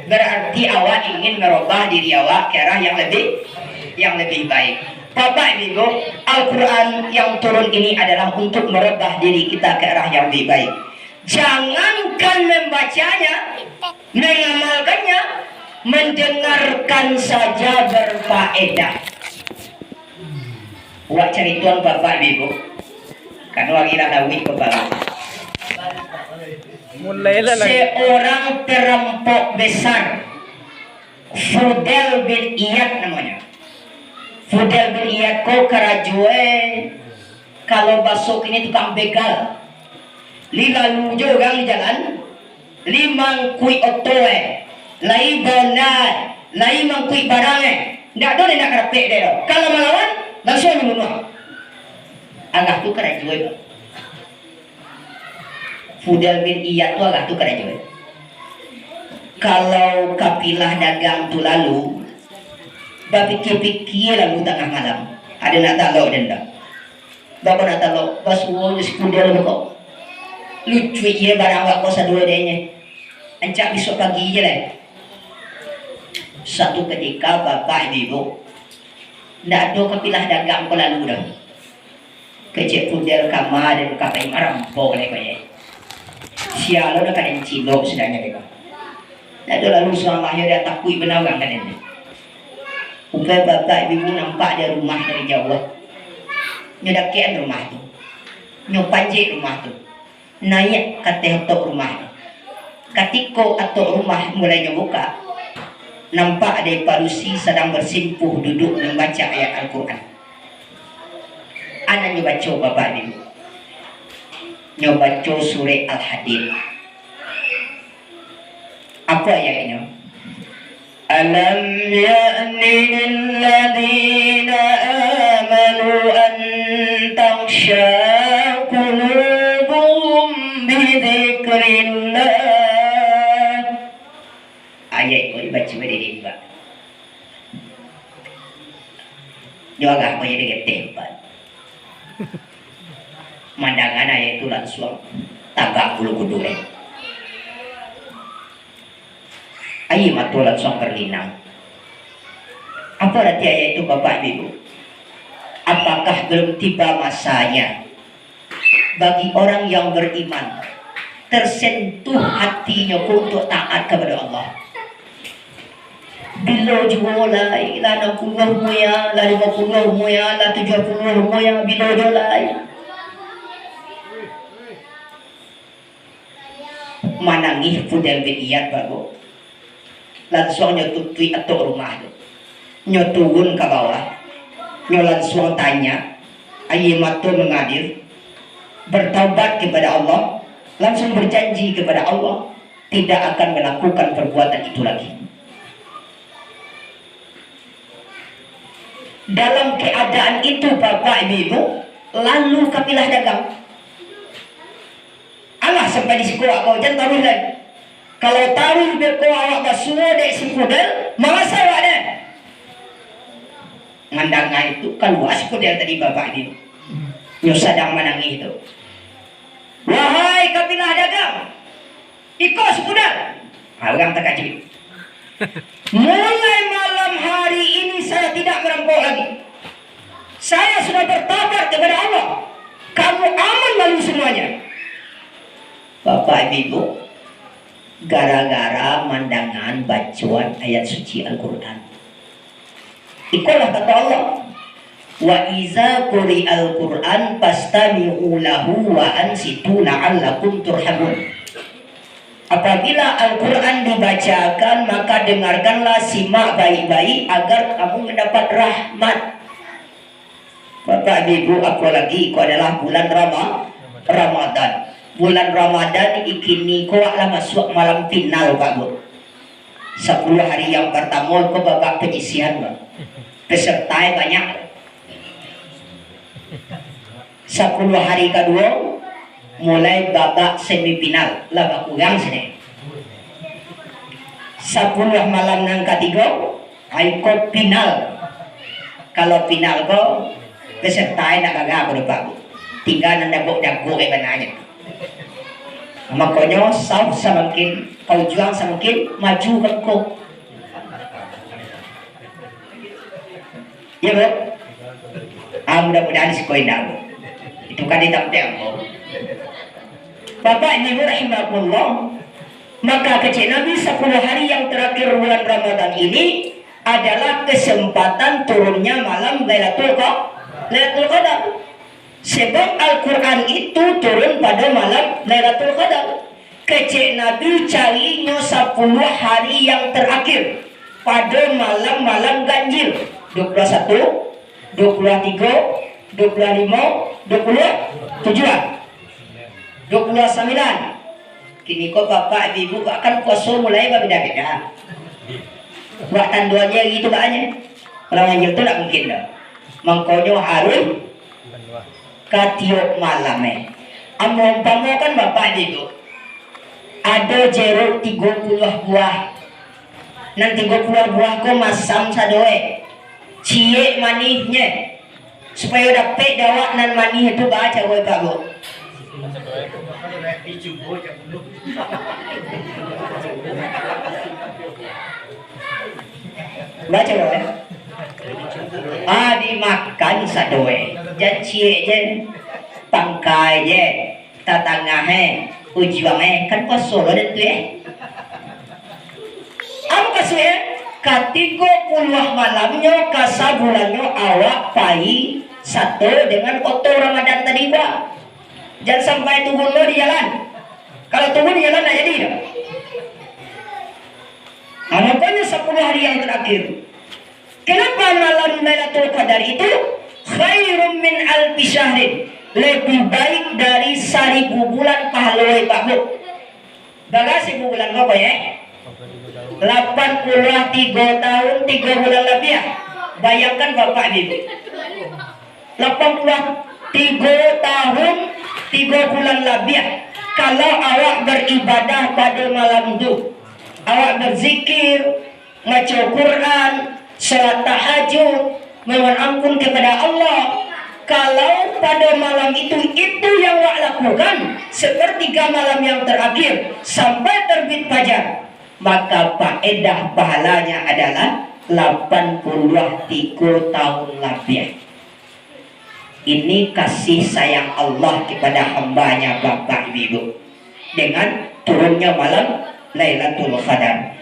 Berarti awak ingin merubah diri awak ke arah yang lebih baik. Bapak Ibu, Al-Quran yang turun ini adalah untuk merubah diri kita ke arah yang lebih baik. Jangankan membacanya, mengamalkannya, mendengarkan saja berfaedah. Buat cerituan Bapak Ibu, kan wangira lawik Bapak. Seorang perampok besar, Fudel bin Iyad namanya. Fudel bin Iyad ko karajue kalau basuk ini tukang begal. Lalu juga di jalan, limang kui otoe, lai bonar, lai mangkui barangnya. Ndak ada nak kerapek dia. Kalau melawan langsung membunuh. Agak tu karajue. Fudel bin Iyad tu agak tu karajue. Kalau kapilah dagang tu lalu berpikir-pikir lalu tengah malam ada nak tahu denda bapak nak tahu pas uang sepuluh kok lucu ye barang wak ko sadua denya ancak besok pagi je lah. Satu ketika bapak ibu ndak ada kapilah dagang ko lalu dah kecek pudel kamar dan kapai marampok le kaya sialo nak kan cilok sedanya mereka ndak ada lalu selama dia takui benawang kan ini. Upaya bapak ibu nampak dia rumah dari Jawa. Nyodakian rumah tu. Nyopanjik rumah tu. Naik kateh atok rumah tu. Katiko atok rumah mulai nyobuka. Nampak ada parusi sedang bersimpuh duduk membaca ayat Al-Quran. Anak nyobaca bapak ibu. Nyobaca surah Al-Hadid. Apa ayatnya? Alam ya'ni lilladzina amanu an takhsha qulubuhum bi dzikrillah. Ayat itu dibaca berdiri Mbak. Juga aku jadi ketempat. Mandangan ayat itu langsung tagak bulu kudu ayi matu langsung berlinang. Apa arti ayat itu Bapak Ibu? Apakah belum tiba masanya bagi orang yang beriman tersentuh hatinya untuk taat kepada Allah? Bila jualai la 60 muya, la 50 muya, la 70 muya, bila jualai manangih pudel biniat bago langsung nyotutui atau rumah tu nyoturun ke bawah nyo langsung tanya ayi matu mengadir bertaubat kepada Allah langsung berjanji kepada Allah tidak akan melakukan perbuatan itu lagi. Dalam keadaan itu Bapak Ibu lalu kapilah dagang Allah sampai di sekolah kau jangan taruh lagi. Kalau taruh dia kau awak basuh dek si pudel, malas awak deh. Mandangnya itu keluar si pudel tadi Bapak ini. Nyo sedang menangis itu. Wahai kabilah dagang, ikut si pudel. Orang tak kacau. Mulai malam hari ini saya tidak merampok lagi. Saya sudah bertobat kepada Allah. Kamu aman lalu semuanya. Bapak Ibu, gara-gara mandangan bacaan ayat suci Al-Quran. Ikulah kata Allah. Wa iza quri'al Quran fastami'u lahu wa ansitu la'allakum turhamun. Apabila Al-Quran dibacakan maka dengarkanlah, simak baik-baik agar kamu mendapat rahmat. Bapak Ibu, apalagi itu adalah bulan Ramadan. Bulan Ramadan ini kuatlah masuk malam final Pak Bu. 10 hari yang pertama kau babak penyisihan Pak. Peserta banyak. 10 hari kedua mulai babak semifinal lah kurang sini. 10 malam yang ketiga ikut final. Kalau final kau peserta nak gagal Pak Bu. Tinggal nanda bok jago benarnya. Makanya saud semakin kau juang semakin maju ke kau. Ya Bu? Mudah-mudahan sekolah dah. Itu kan ditampil aku. Bapak Ibu rahimahullah, maka kecil Nabi 10 hari yang terakhir bulan Ramadan ini adalah kesempatan turunnya malam Lailatul Qadar. Sebab Al-Quran itu turun pada malam Lailatul Qadar. Kecil Nabi carinya 10 hari yang terakhir pada malam-malam ganjil 21, 23, 25, 27, 29. Kini kok Bapak Ibu akan puasa mulai berbeda-beda. Buat tanduannya gitu banyak. Orang yang itu tak mungkin dah. Mangkonyo harus katiok malamnya. Umpama kan Bapak Ibu ada jeruk 30 buah. Nan 30 buah ko masam sadoe. Cie manisnya. Supaya dapat dawak nan manis itu baca gue Pak Bu. Baca gue. Dimakan sadoe. Jan cie jen pangkai je tatangah ujuang kan kau solo dan tu apa kasih katigo puluh malamnya kasabulannya awak pai satu dengan foto Ramadan tadi Pak. Jangan sampai tunggu lo di jalan. Kalau tunggu di jalan tak jadi. Makanya 10 hari yang terakhir. Kenapa malam Lailatul Qadar itu khairum min alfi syahrin, lebih baik dari 1000 bulan pahalawai Pak Bu. Baga 1000 bulan apa ya? 83 tahun 3 bulan lebih ya. Bayangkan Bapak Ibu, 83 tahun 3 bulan lebih ya. Kalau awak beribadah pada malam itu, awak berzikir, baca Quran, salat tahajud, mohon ampun kepada Allah. Kalau pada malam itu yang awak lakukan sepertiga malam yang terakhir sampai terbit fajar, maka faedah pahalanya adalah 83 tahun lebih. Ini kasih sayang Allah kepada hambanya Bapak Ibu dengan turunnya malam Lailatul Qadar.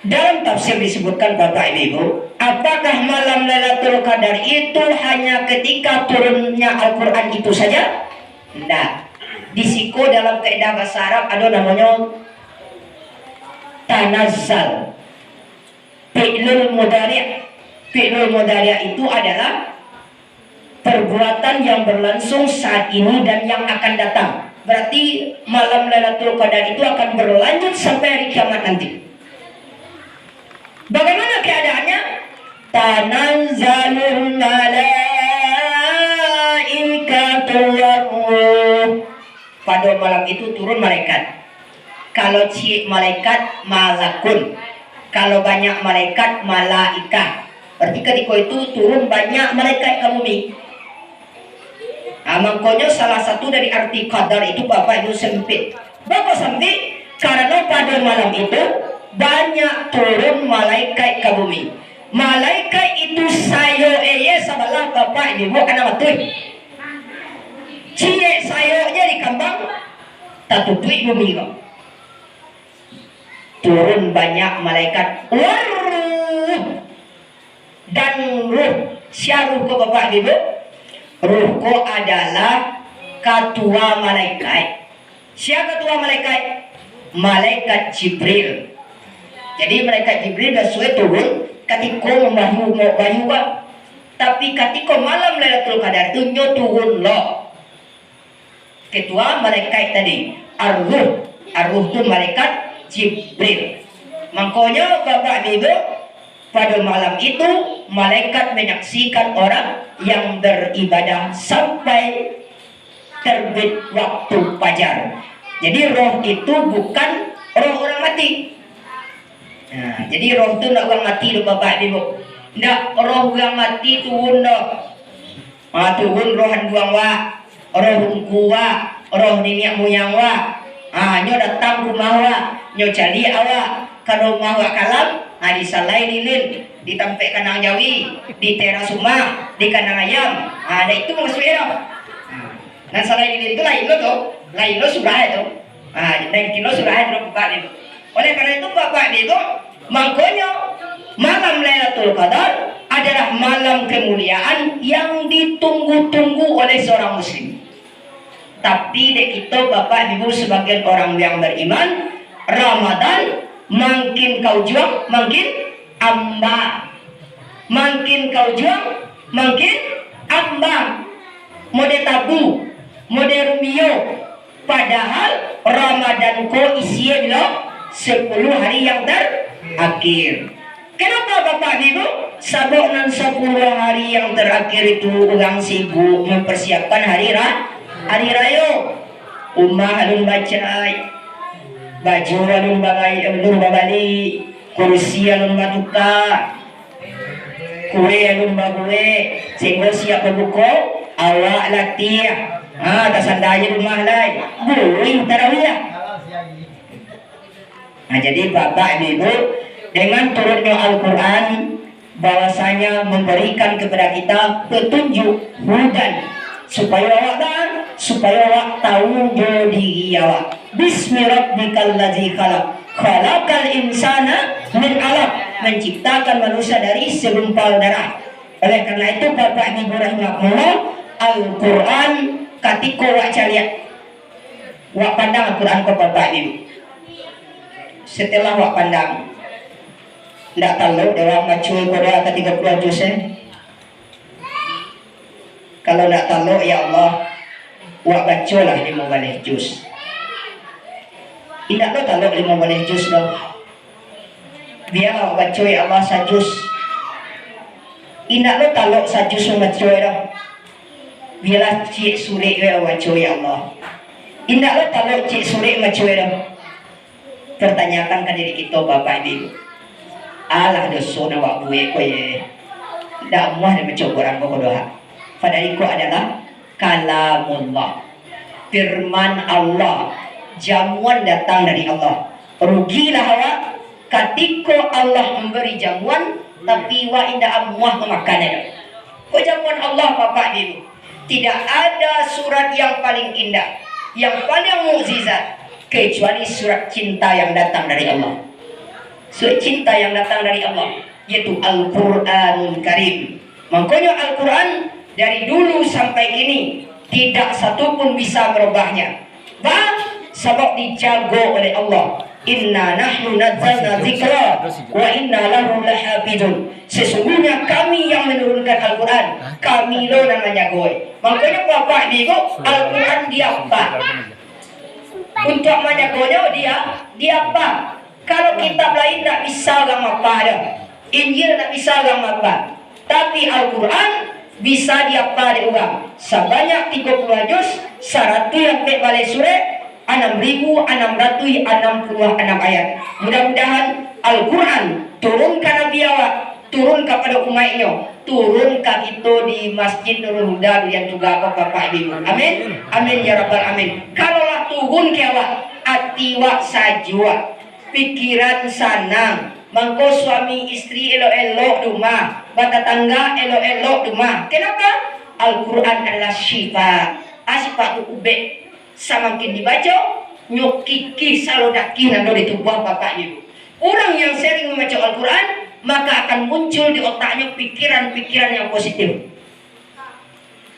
Dalam tafsir disebutkan Bapak Ibu, apakah malam Lailatul Qadar itu hanya ketika turunnya Al-Quran itu saja? Tidak. Disiko dalam kaidah bahasa Arab ada namanya tanazzal. Fi'lul mudhari'. Fi'lul mudhari' itu adalah perbuatan yang berlangsung saat ini dan yang akan datang. Berarti malam Lailatul Qadar itu akan berlanjut sampai hari kiamat nanti. Bagaimana keadaannya? Tanazzalul malaikatu warruh. Pada malam itu turun malaikat. Kalau cik malaikat malakun. Kalau banyak malaikat malaikah. Berarti ketika itu turun banyak malaikat ke bumi. Makanya salah satu dari arti qadar itu Bapak Ibu sempit. Bapak sempit karena pada malam itu banyak turun malaikat ke bumi. Malaikat itu sayo sabalah Bapak Ibu anak betul. Cie sayonya di kambang tak tutui bumi kok. Turun banyak malaikat waruh dan ruh. Siapa ruh Bapak Ibu? Ruhku adalah ketua malaikat. Siapa ketua malaikat? Malaikat Jibril. Jadi malaikat Jibril dah suwe turun ketika membahu mau bayu. Tapi ketika malam Lailatul Qadar itu turun loh. Ketua malaikat tadi Ar-Ruh. Ar-Ruh itu malaikat Jibril. Makanya Bapak Ibu, pada malam itu malaikat menyaksikan orang yang beribadah sampai terbit waktu fajar. Jadi roh itu bukan roh orang mati. Nah, jadi roh itu tidak orang mati loh Bapak Ibu. Tidak roh orang mati turun loh. Turun rohan buang wa, roh kuwa, roh nenek moyang wa. Nyo datang rumah wa, nyo cari awa. Kalau rumah wa kalam, disalai lilin, ditampak kanang jawi, di teras rumah, di kandang ayam. Ada itu maksud era. Nah salai lilin itu lain lo tuh, lain lo sudah itu. Dan kilo sudah itu Bapak Ibu. Oleh karena itu Bapak Ibu, makanya malam Lailatul Qadar adalah malam kemuliaan yang ditunggu-tunggu oleh seorang muslim. Tapi dek kita Bapak Ibu sebagai orang yang beriman, Ramadan makin kau juang, makin amba. Makin kau juang, makin amba. Mode tabu, mode rumio. Padahal Ramadan ko isinya bilo 10 hari yang terakhir. Kenapa Bapak Ibu? Sabok nan 10 hari yang terakhir itu orang sibuk mempersiapkan hari raya. Umah alun bacai, baju alun babali, kursi alun batuka, kue alun babue, sehingga siap berbuka, awak latih, tasandanya rumah lain, boleh tarawih. Nah jadi Bapak Ibu, dengan turunnya Al-Quran, bahwasanya memberikan kepada kita petunjuk hudan supaya awak tahu diri awak. Bismillahirrahmanirrahim. Khalaqal insana min 'alaq, menciptakan manusia dari segumpal darah. Oleh karena itu Bapak Ibu rahimahullah, Al-Quran ketika awak cari, awak pandang Al-Quran ke Bapak Ibu. Setelah awak pandang, tidak tahu dalam macul pada ketika 30 juz. Kalau tidak tahu ya Allah, wak baca lah 15 juz. Tidak tahu 15 juz dong. biar wacoy Allah sajus indak lo talok sajus wacoy dah biarlah cik surik wacoy Allah indak lo talok cik surik wacoy dah. Pertanyakan ke diri kita bapak ibu alah dosa nawak gue koye dak muah dan mencoba orang berdoa padahal adalah kalamullah firman Allah jamuan datang dari Allah. Rugilah awak ketika Allah memberi jamuan tapi wa indah amuah memakannya. Kok jamuan Allah bapak ibu tidak ada surat yang paling indah yang paling mukjizat kecuali surat cinta yang datang dari Allah. Surat cinta yang datang dari Allah yaitu Al-Quranul Karim. Makanya Al-Quran dari dulu sampai kini tidak satu pun bisa merubahnya. Sebab dijago oleh Allah. Inna nahnu nazzalna dzikra wa inna lahu lahafizun. Sesungguhnya kami yang menurunkan Al-Quran, kami lo namanya gue. Makanya bapak ni Al-Quran dia apa? Untuk menjagonya dia apa? Kalau kitab lain tak bisa orang apa dah. Injil tak bisa orang apa. Tapi Al-Quran bisa diapa di orang. Sebanyak 30 juz, 100 yang balik surat, 6.666 ayat. Mudah-mudahan Al-Quran turun ke Nabi awak, turun kepada umatnya, turun ke kita di Masjid Nurul Huda yang juga bapak ibu. Amin. Amin ya rabbal amin. Kalaulah turun ke awak, hati wak sajwa, pikiran sanang, mangko suami istri elok-elok rumah, bata tangga elok-elok rumah. Kenapa? Al-Quran adalah syifa. Syifa itu ubek. Semakin dibaca, nyukiki salodaki nando di tubuh bapak ibu. Orang yang sering membaca Al-Quran, maka akan muncul di otaknya pikiran-pikiran yang positif.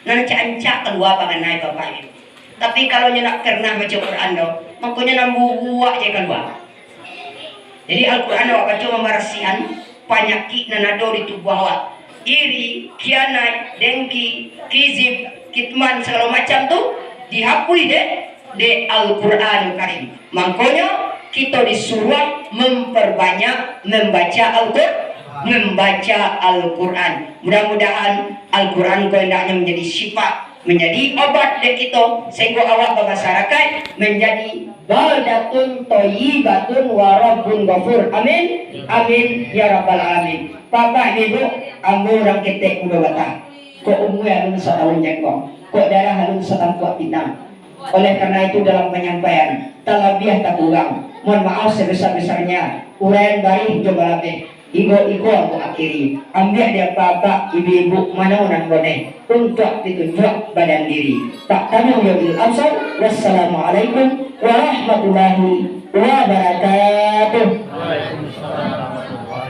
Nanti ancak keluar mengenai bapak ibu. Tapi kalau nak pernah baca Quran do, makanya nambu buah je keluar. Jadi Al-Quran awak baca memarasian penyakit nanado di tubuh awak. Iri, khianat, dengki, kizib, kitman segala macam tu dihapus de Al-Quran Karim. Makanya kita disuruh memperbanyak membaca Al-Quran. Mudah-mudahan Al-Quran hendaknya menjadi syifa, menjadi obat de kita sehingga awak bermasyarakat menjadi baldatun thayyibatun wa rabbun ghafur. Amin. Amin ya rabbal alamin. Bapak ibu ambo orang ketek kuda batang. Kok umur halun setahun jengkong. Kok darah halun setahun kuat pinang. Oleh karena itu dalam penyampaian talabiah tak kurang. Mohon maaf sebesar-besarnya. Uraian baik coba lebih. Igo aku akhiri. Ambil dia bapak, ibu-ibu mana orang boleh untuk ditunjuk badan diri. Tak tamu ya bil absar. Wassalamualaikum warahmatullahi wabarakatuh.